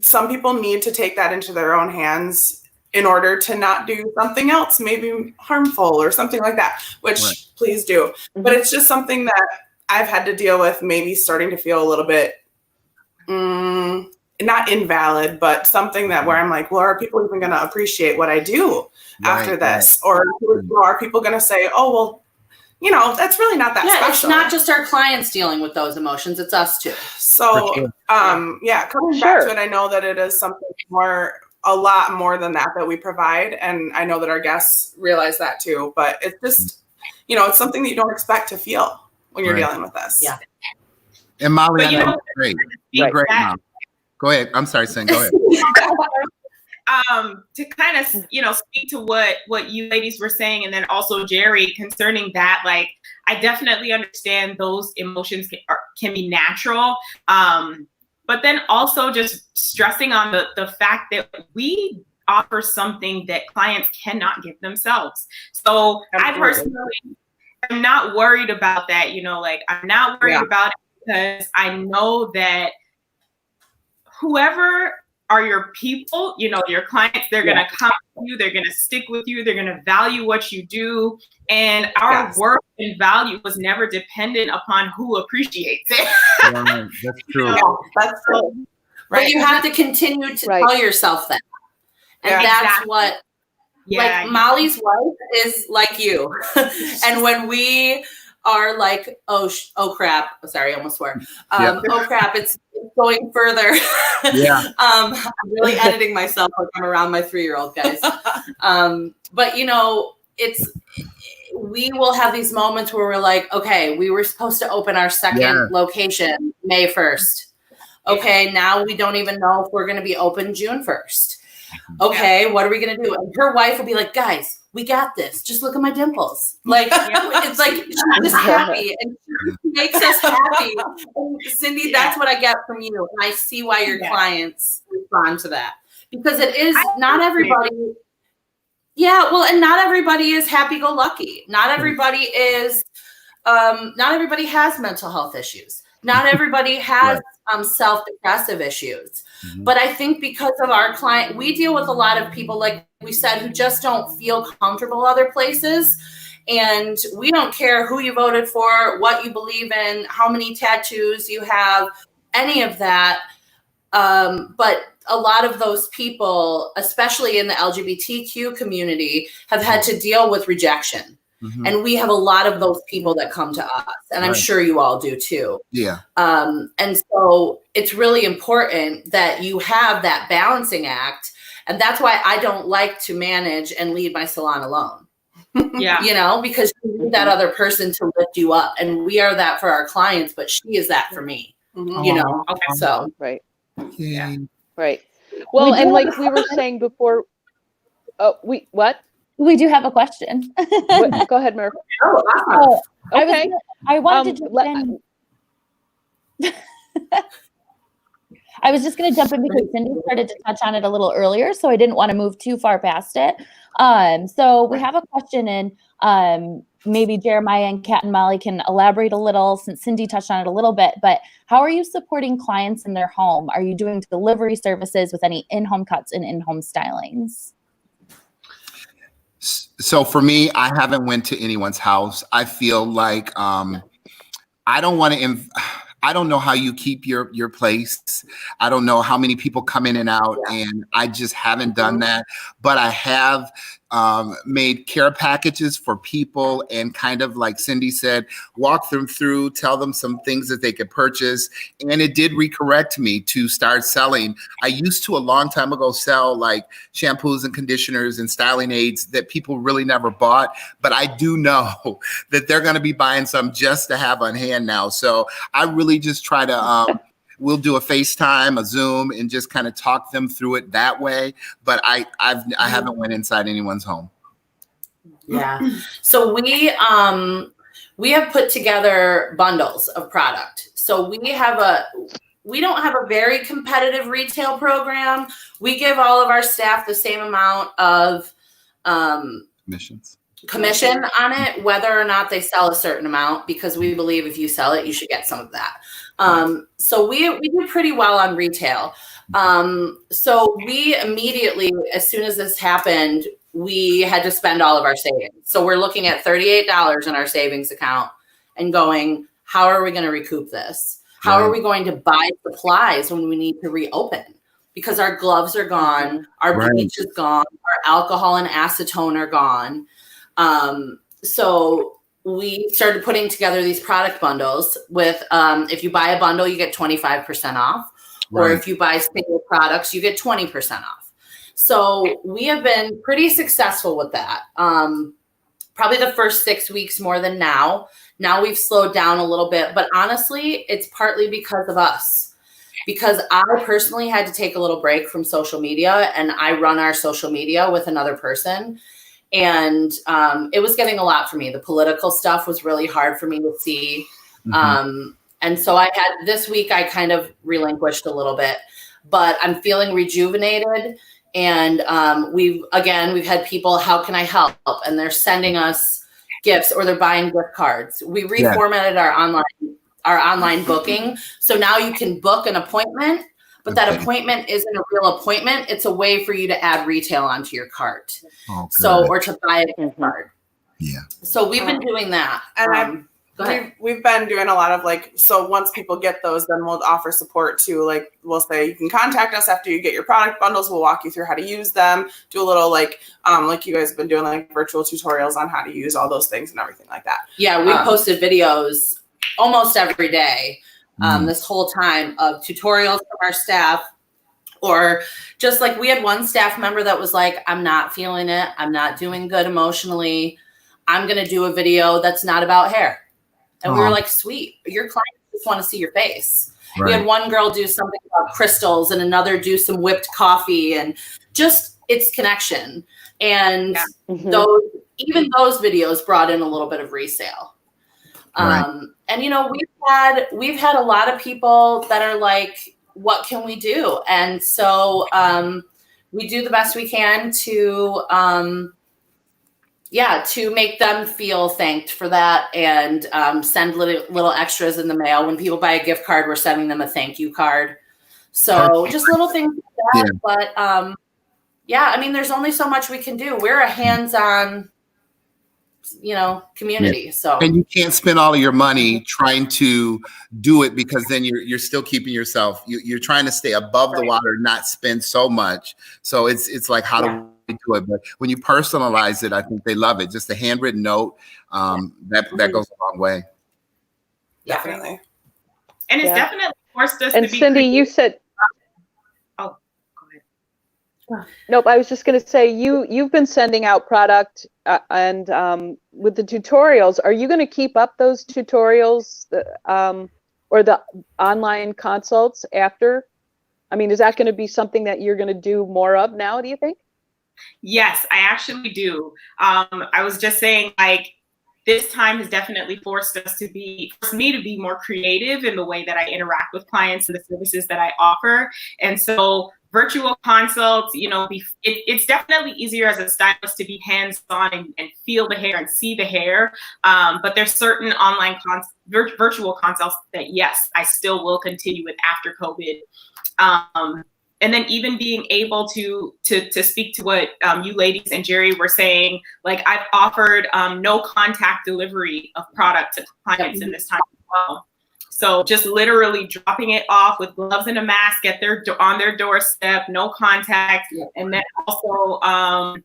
some people need to take that into their own hands in order to not do something else, maybe harmful or something like that, which please do. But it's just something that I've had to deal with, maybe starting to feel a little bit, not invalid, but something that where I'm like, well, are people even going to appreciate what I do after this? Or are people going to say, oh, well, that's really not that special. It's not just our clients dealing with those emotions. It's us too. So, coming back to it, I know that it is something a lot more than that we provide. And I know that our guests realize that too, but it's just, it's something that you don't expect to feel when you're dealing with this. Yeah. And Molly, I know you're great. You're great, Mom. Go ahead. I'm sorry, Sin. Go ahead. To kind of, speak to what you ladies were saying, and then also Jerry concerning that, like, I definitely understand those emotions can be natural. But then also just stressing on the fact that we offer something that clients cannot give themselves. So I personally am not worried about that, I'm not worried about it, because I know that whoever are your people, your clients, they're going to come to you, they're going to stick with you, they're going to value what you do. And our worth and value was never dependent upon who appreciates it. That's true. That's true. Right. But you have to continue to tell yourself that. And that's what, like Molly's wife is like you. And when we are like, oh crap, sorry, I almost swore. Oh crap, it's going further. I'm really editing myself like I'm around my 3-year-old, guys. But we will have these moments where we're like, okay, we were supposed to open our second location May 1st. Okay, now we don't even know if we're going to be open June 1st. Okay, what are we going to do? And her wife will be like, guys, we got this. Just look at my dimples. Like, it's like, she's just happy, and she makes us happy. And Cindy, that's what I get from you. And I see why your clients respond to that, because it is not everybody. Yeah. Well, and not everybody is happy-go-lucky. Not everybody is, not everybody has mental health issues. Not everybody has self-depressive issues. But I think because of our client, we deal with a lot of people, like we said, who just don't feel comfortable other places. And we don't care who you voted for, what you believe in, how many tattoos you have, any of that. But a lot of those people, especially in the LGBTQ community, have had to deal with rejection. And we have a lot of those people that come to us, and I'm sure you all do too. And so it's really important that you have that balancing act. And that's why I don't like to manage and lead my salon alone. Because you need that other person to lift you up. And we are that for our clients, but she is that for me, so. Right. Well, and like we were saying before, what? We do have a question. Go ahead, Murph. Okay. I wanted to jump in. I was just going to jump in because Cindy started to touch on it a little earlier, so I didn't want to move too far past it. So we have a question, and maybe Jeremiah and Kat and Molly can elaborate a little, since Cindy touched on it a little bit. But how are you supporting clients in their home? Are you doing delivery services with any in-home cuts and in-home stylings? So for me, I haven't went to anyone's house. I feel like I don't want to. I don't know how you keep your place. I don't know how many people come in and out, and I just haven't done that. But I have made care packages for people and kind of, like Cindy said, walk them through, tell them some things that they could purchase. And it did recorrect me to start selling. I used to a long time ago sell like shampoos and conditioners and styling aids that people really never bought. But I do know that they're going to be buying some just to have on hand now. So I really just try to we'll do a FaceTime, a Zoom, and just kind of talk them through it that way. But I haven't went inside anyone's home. Yeah. So we have put together bundles of product. So we don't have a very competitive retail program. We give all of our staff the same amount of commission on it, whether or not they sell a certain amount, because we believe if you sell it, you should get some of that. So we do pretty well on retail. So we immediately, as soon as this happened, we had to spend all of our savings. So we're looking at $38 in our savings account and going, how are we going to recoup this? How are we going to buy supplies when we need to reopen? Because our gloves are gone, our bleach is gone, our alcohol and acetone are gone. So we started putting together these product bundles with, if you buy a bundle, you get 25% off, or if you buy single products, you get 20% off. So we have been pretty successful with that. Probably the first 6 weeks more than now. Now we've slowed down a little bit, but honestly, it's partly because of us. Because I personally had to take a little break from social media, and I run our social media with another person. And it was getting a lot for me. The political stuff was really hard for me to see. And so this week I kind of relinquished a little bit, but I'm feeling rejuvenated. And we've had people, how can I help? And they're sending us gifts, or they're buying gift cards. We reformatted our online booking. So now you can book an appointment, but that appointment isn't a real appointment. It's a way for you to add retail onto your cart. Or to buy a gift card. Yeah. So we've been doing that. And we've been doing a lot of so once people get those, then we'll offer support too. Like we'll say, you can contact us after you get your product bundles. We'll walk you through how to use them, do a little like you guys have been doing virtual tutorials on how to use all those things and everything like that. Yeah. We posted videos almost every day. This whole time of tutorials from our staff, or just like we had one staff member that was like, I'm not feeling it. I'm not doing good emotionally. I'm going to do a video that's not about hair. And we were like, sweet, your clients just want to see your face. We had one girl do something about crystals and another do some whipped coffee, and just it's connection. And those videos brought in a little bit of resale. And we've had a lot of people that are like, what can we do? And so we do the best we can to make them feel thanked for that, and send little extras in the mail. When people buy a gift card, we're sending them a thank you card. So just little things like that. But I mean, there's only so much we can do. We're a hands-on community. So, and you can't spend all of your money trying to do it, because then you're still keeping yourself, you're trying to stay above the water, not spend so much. So it's like, how do we do it? But when you personalize it, I think they love it. Just a handwritten note, that goes a long way. Definitely. And it's definitely forced us to be. And Cindy, you said, oh, go ahead. Nope, I was just going to say, you've been sending out product and with the tutorials, are you going to keep up those tutorials or the online consults after? I mean, is that going to be something that you're going to do more of now, do you think? Yes, I actually do. I was just saying, this time has definitely forced me to be more creative in the way that I interact with clients and the services that I offer. And so virtual consults, it's definitely easier as a stylist to be hands-on and feel the hair and see the hair. But there's certain online virtual consults that, yes, I still will continue with after COVID. and then even being able to speak to what you ladies and Jerry were saying, like I've offered no contact delivery of product to clients in this time as well. So just literally dropping it off with gloves and a mask on their doorstep, no contact. Yeah. And then also I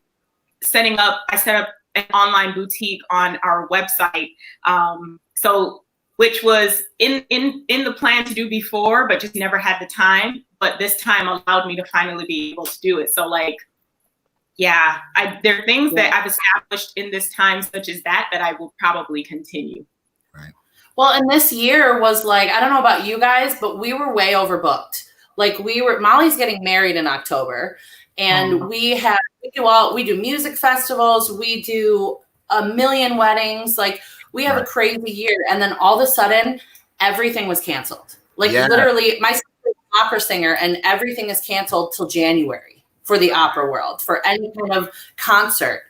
set up an online boutique on our website. So which was in the plan to do before, but just never had the time. But this time allowed me to finally be able to do it. So like, yeah, there are things that I've established in this time, such as that I will probably continue. Right. Well, and this year was like, I don't know about you guys, but we were way overbooked. Like Molly's getting married in October, and we do music festivals, we do a million weddings, like we have a crazy year. And then all of a sudden, everything was canceled. Like literally, my sister's an opera singer, and everything is canceled till January for the opera world, for any kind of concert.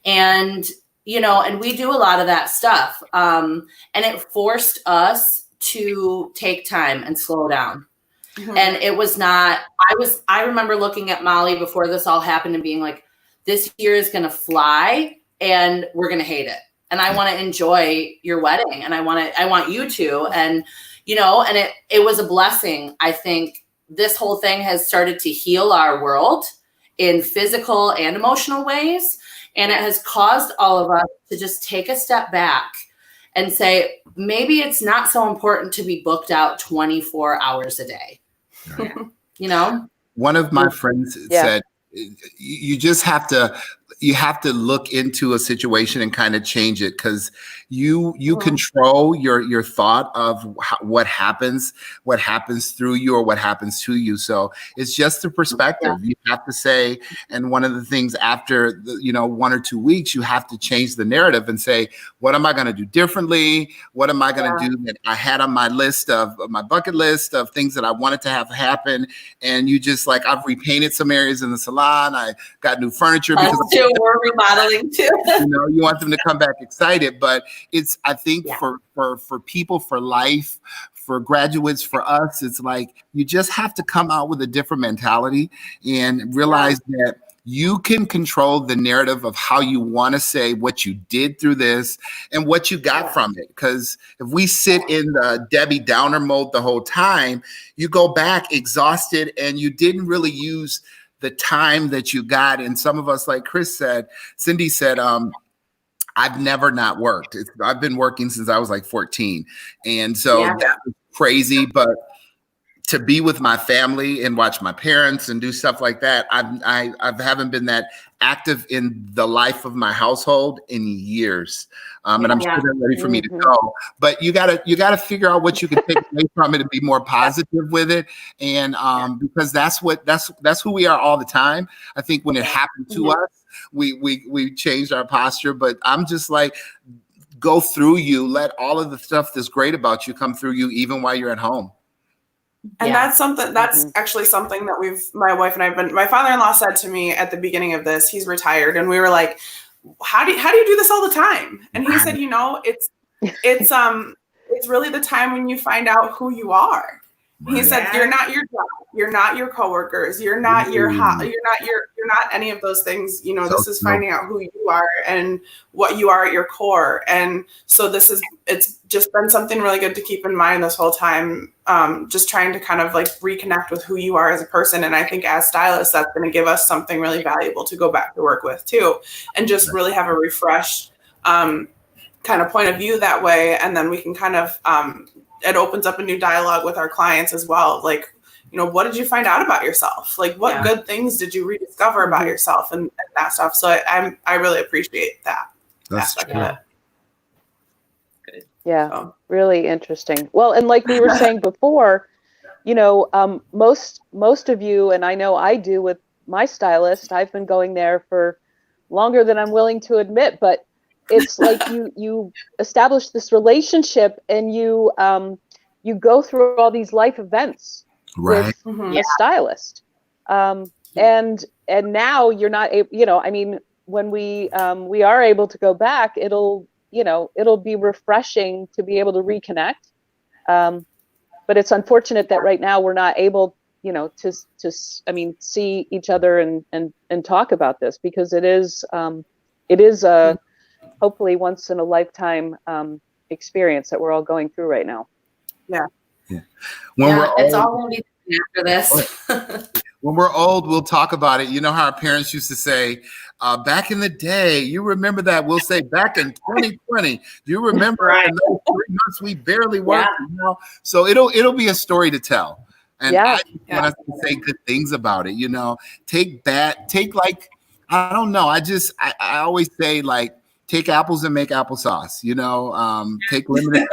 And and we do a lot of that stuff. And it forced us to take time and slow down. Mm-hmm. And it was not, I remember looking at Molly before this all happened and being like, this year is going to fly and we're going to hate it. And I want to enjoy your wedding, and I want you to. And, and it was a blessing. I think this whole thing has started to heal our world in physical and emotional ways. And it has caused all of us to just take a step back and say, maybe it's not so important to be booked out 24 hours a day. Right. One of my friends said, you just have to look into a situation and kind of change it, because you control your thought of what happens through you or what happens to you. So it's just the perspective. You have to say, and one of the things after 1 or 2 weeks, you have to change the narrative and say, what am I going to do differently? What am I going to do that I had on my list of my bucket list of things that I wanted to have happen? And you just like, I've repainted some areas in the salon. I got new furniture because we're remodeling too. You want them to come back excited, but it's, I think for people, for life, for graduates, for us, it's like, you just have to come out with a different mentality and realize that you can control the narrative of how you want to say what you did through this and what you got from it. Because if we sit in the Debbie Downer mode the whole time, you go back exhausted and you didn't really use the time that you got. And some of us, like Cindy said, I've never not worked. I've been working since I was like 14. And so that was crazy, but to be with my family and watch my parents and do stuff like that, I haven't been that active in the life of my household in years. And I'm sure they're ready for me to go. But you gotta figure out what you can take away from it and be more positive with it. And because that's who we are all the time. I think when it happened to us, we changed our posture. But I'm just like, go through you, let all of the stuff that's great about you come through you, even while you're at home. And that's actually something that my wife and I my father-in-law said to me at the beginning of this. He's retired, and we were like, how do you do this all the time? And he said, it's really the time when you find out who you are. He said, you're not your job, you're not your coworkers, you're not you're not any of those things. This is finding out who you are and what you are at your core. And so it's just been something really good to keep in mind this whole time. Just trying to kind of like reconnect with who you are as a person. And I think as stylists, that's going to give us something really valuable to go back to work with too, and just really have a refreshed kind of point of view that way. And then we can kind of it opens up a new dialogue with our clients as well. Like, what did you find out about yourself? Like, what good things did you rediscover about yourself and that stuff? So I really appreciate that aspect of it. Good. Yeah, really interesting. Well, and like we were saying before, most of you, and I know I do with my stylist, I've been going there for longer than I'm willing to admit, but it's like you establish this relationship and you go through all these life events with a stylist. And now you're not able, when we are able to go back, it'll be refreshing to be able to reconnect. But it's unfortunate that right now we're not able, see each other and talk about this, because it is a hopefully once in a lifetime experience that we're all going through right now. Yeah. It's all going to be after this. When we're old, we'll talk about it. You know how our parents used to say, back in the day, you remember that? We'll say back in 2020, do you remember in those 3 months we barely worked? You know? So it'll be a story to tell. And I want us to say good things about it. I don't know. I always say, like, take apples and make applesauce, take lemonade.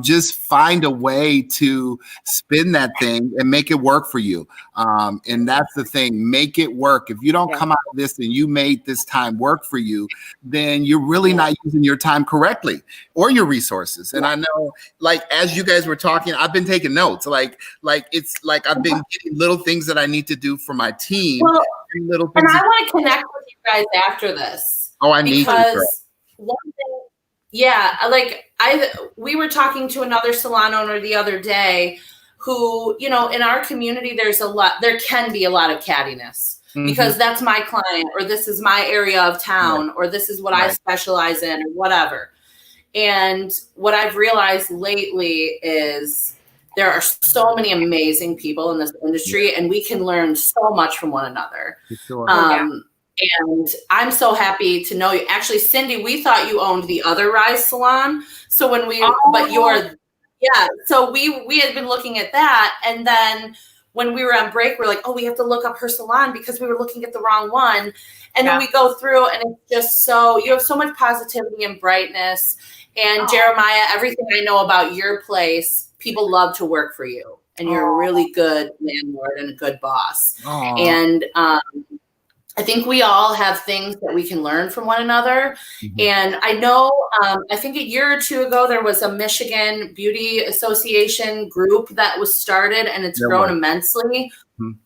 Just find a way to spin that thing and make it work for you. And that's the thing, make it work. If you don't come out of this and you made this time work for you, then you're really not using your time correctly or your resources. And I know, like, as you guys were talking, I've been taking notes. It's like I've been getting little things that I need to do for my team. Well, little things and I want to connect with you guys after this. Oh, I need to. Because one thing, we were talking to another salon owner the other day who, in our community, there can be a lot of cattiness because that's my client, or this is my area of town, or this is what I specialize in, or whatever. And what I've realized lately is there are so many amazing people in this industry, and we can learn so much from one another. Sure. And I'm so happy to know you. Actually, Cindy, we thought you owned the other Rise salon. So when so we had been looking at that. And then when we were on break, we're like, oh, we have to look up her salon because we were looking at the wrong one. And then we go through, and it's just you have so much positivity and brightness. And Jeremiah, everything I know about your place, people love to work for you. And you're a really good landlord and a good boss. And I think we all have things that we can learn from one another. And I know, I think a year or two ago, there was a Michigan Beauty Association group that was started, and it's grown immensely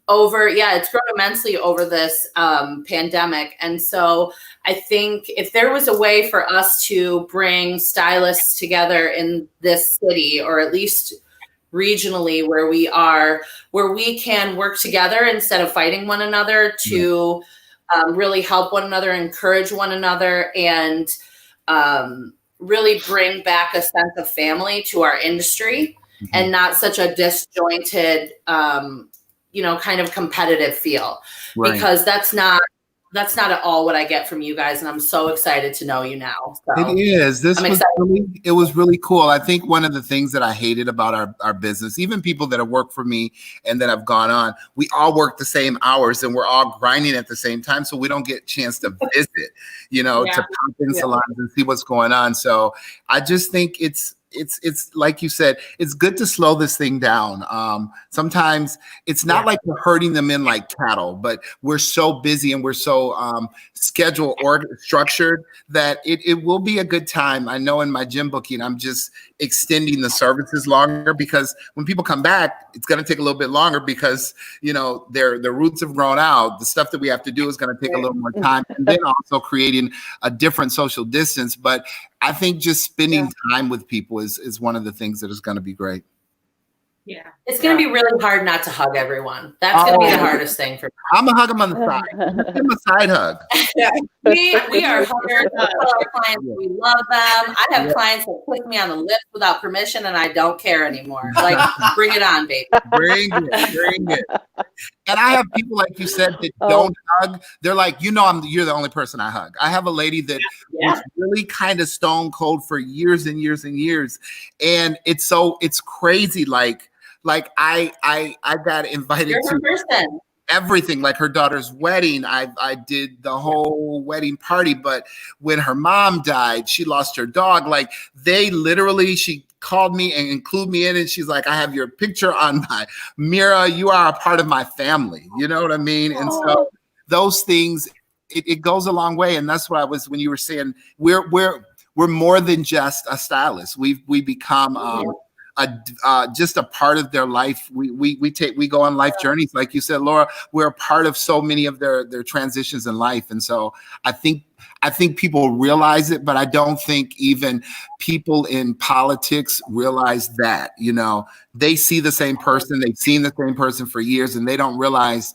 over this pandemic. And so I think if there was a way for us to bring stylists together in this city, or at least regionally where we can work together instead of fighting one another, to really help one another, encourage one another, and really bring back a sense of family to our industry, and not such a disjointed, kind of competitive feel, because that's not at all what I get from you guys. And I'm so excited to know you now. So it is. It was really cool. I think one of the things that I hated about our business, even people that have worked for me and that have gone on, we all work the same hours and we're all grinding at the same time. So we don't get a chance to visit, to pop in salons and see what's going on. So I just think it's like you said, it's good to slow this thing down. Sometimes it's not like we're herding them in like cattle, but we're so busy and we're so schedule or structured that it will be a good time. I know in my gym booking, I'm just extending the services longer, because when people come back, it's going to take a little bit longer because, their roots have grown out. The stuff that we have to do is going to take a little more time, and then also creating a different social distance. But I think just spending time with people is one of the things that is going to be great. Yeah. It's going to be really hard not to hug everyone. That's going to be the hardest thing for me. I'm going to hug them on the side. Give them a side hug. We are huggers. We tell our clients we love them. I have clients that kiss me on the lips without permission, and I don't care anymore. Like, bring it on, baby. Bring it. And I have people, like you said, that don't hug. They're like, you're the only person I hug. I have a lady that was really kind of stone cold for years and years and years. And it's crazy. Like I got invited to everything, like her daughter's wedding. I did the whole wedding party, but when her mom died, she lost her dog. Like she called me and included me in it. She's like, I have your picture on my mirror. You are a part of my family. You know what I mean? And so those things, it goes a long way. And that's what when you were saying, we're more than just a stylist. We become just a part of their life. We go on life journeys, like you said, Laura. We're a part of so many of their transitions in life, and so I think people realize it, but I don't think even people in politics realize that. They see the same person, they've seen the same person for years, and they don't realize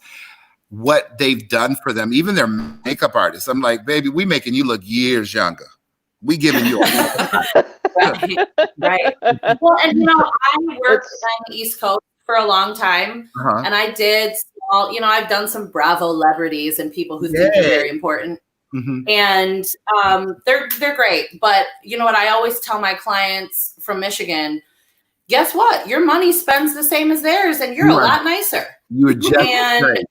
what they've done for them. Even their makeup artists. I'm like, baby, we making you look years younger. We giving you right. Well, and I worked on the East Coast for a long time, and I did I've done some Bravo celebrities and people who think they're very important. Mm-hmm. And they're great. But you know what I always tell my clients from Michigan, guess what? Your money spends the same as theirs, and you're a lot nicer. You are just great.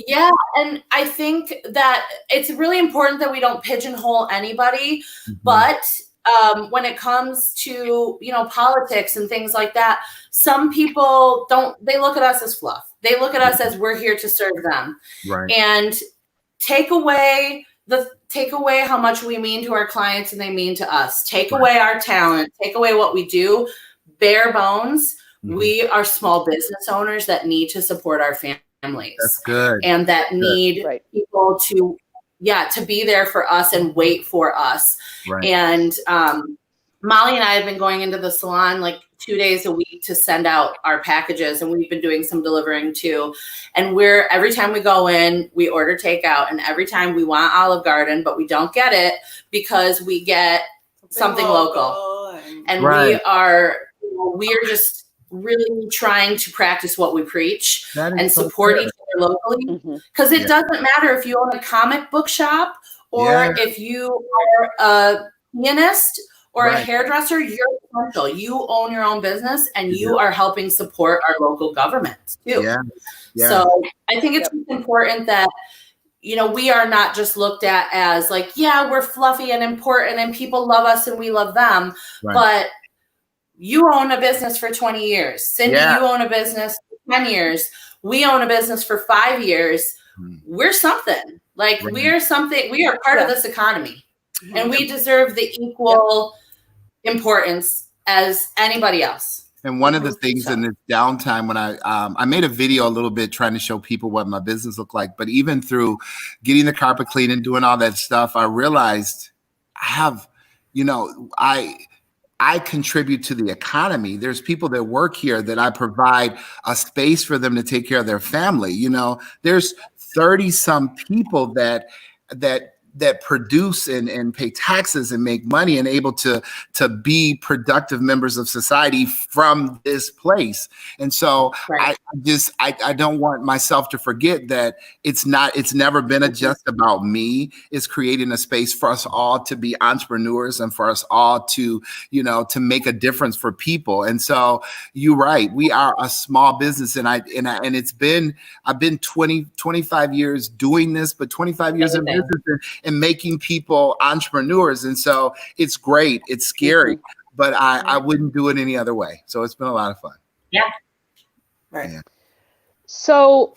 Yeah, and I think that it's really important that we don't pigeonhole anybody, but when it comes to, politics and things like that, some people they look at us as fluff. They look at us as we're here to serve them. Right. And take away how much we mean to our clients and they mean to us. Take away our talent, take away what we do, bare bones. We are small business owners that need to support our families. That's good. And that need people to be there for us and wait for us. Right. And Molly and I have been going into the salon like 2 days a week to send out our packages, and we've been doing some delivering too. And every time we go in, we order takeout, and every time we want Olive Garden, but we don't get it because we get something local. And we are just really trying to practice what we preach and support each other locally. Because it doesn't matter if you own a comic book shop or if you are a pianist or a hairdresser, you're essential. You own your own business and you are helping support our local government too. So I think it's important that, we are not just looked at as like, we're fluffy and important and people love us and we love them. But you own a business for 20 years. Cindy, you own a business for 10 years. We own a business for 5 years. We're something. Like we are something. We are part of this economy. And we deserve the equal importance as anybody else. And one of the things in this downtime when I made a video a little bit trying to show people what my business looked like, but even through getting the carpet clean and doing all that stuff, I realized I contribute to the economy. There's people that work here that I provide a space for them to take care of their family. There's 30 some people that produce and pay taxes and make money and able to be productive members of society from this place. And so I don't want myself to forget that it's never been just about me. It's creating a space for us all to be entrepreneurs and for us all to, to make a difference for people. And so you're right. We are a small business and I've been 25 years doing this, but 25 years in business and making people entrepreneurs. And so it's great. It's scary, but I wouldn't do it any other way. So it's been a lot of fun. Yeah. Right. Yeah. So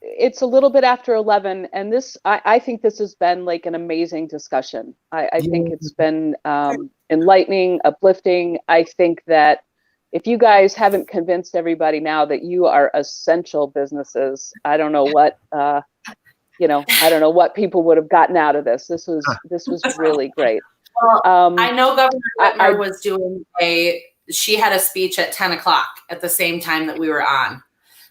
it's a little bit after 11 and I think this has been like an amazing discussion. I think it's been enlightening, uplifting. I think that if you guys haven't convinced everybody now that you are essential businesses, I don't know what, I don't know what people would have gotten out of this. This was really great. Well, I know Governor Whitmer was doing she had a speech at 10 o'clock at the same time that we were on.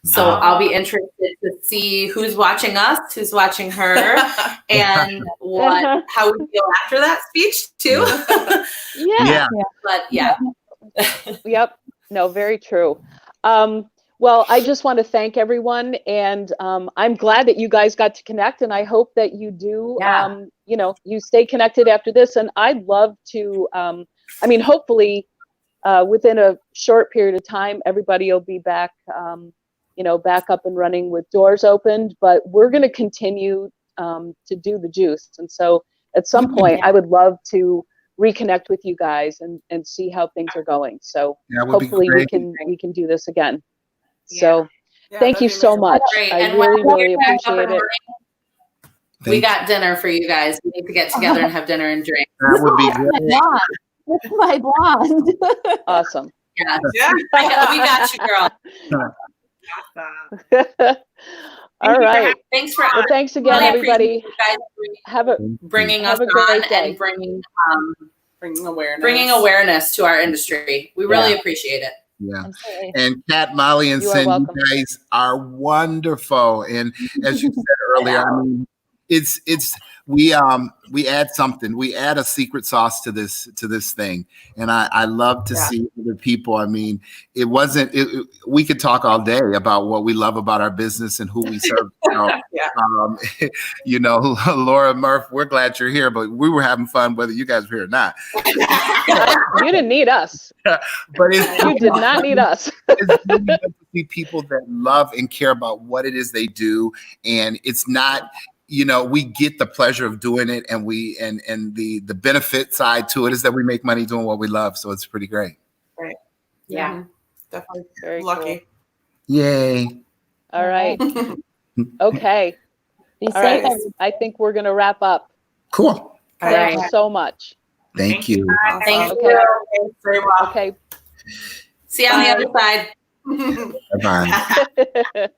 So I'll be interested to see who's watching us, who's watching her, and how we feel after that speech too. But Yep. No, very true. Well, I just want to thank everyone, and I'm glad that you guys got to connect, and I hope that you do, you stay connected after this. And I'd love to, hopefully within a short period of time, everybody will be back, back up and running with doors opened, but we're going to continue to do the juice. And so at some point, I would love to reconnect with you guys and see how things are going. So hopefully we can do this again. So thank you so much. I really appreciate it. We got dinner for you guys. We need to get together and have dinner and drink. That would be great. with my blonde. Awesome. Yeah. We got you, girl. All right. Thanks for Well, thanks again, really everybody. You guys bringing us have a great on day. and bringing awareness. awareness to our industry. We really appreciate it. Yeah. Absolutely. And Kat, Molly, and You are Cindy, welcome. you guys are wonderful. And as you said earlier, I mean, we add something. We add a secret sauce to this thing. And I love to see other people. I mean, we could talk all day about what we love about our business and who we serve. Laura, Murph, we're glad you're here, but we were having fun whether you guys were here or not. You didn't need us. But you did not need us. It's really good to see people that love and care about what it is they do. And it's not, we get the pleasure of doing it, and the benefit side to it is that we make money doing what we love. So it's pretty great. Right. Yeah. Definitely Very lucky. Cool. Yay. All right. Okay. All right. I think we're going to wrap up. Cool. Thank you so much. Thank you. Thank Okay. you. Very well. Okay. See you on the other side. Bye-bye.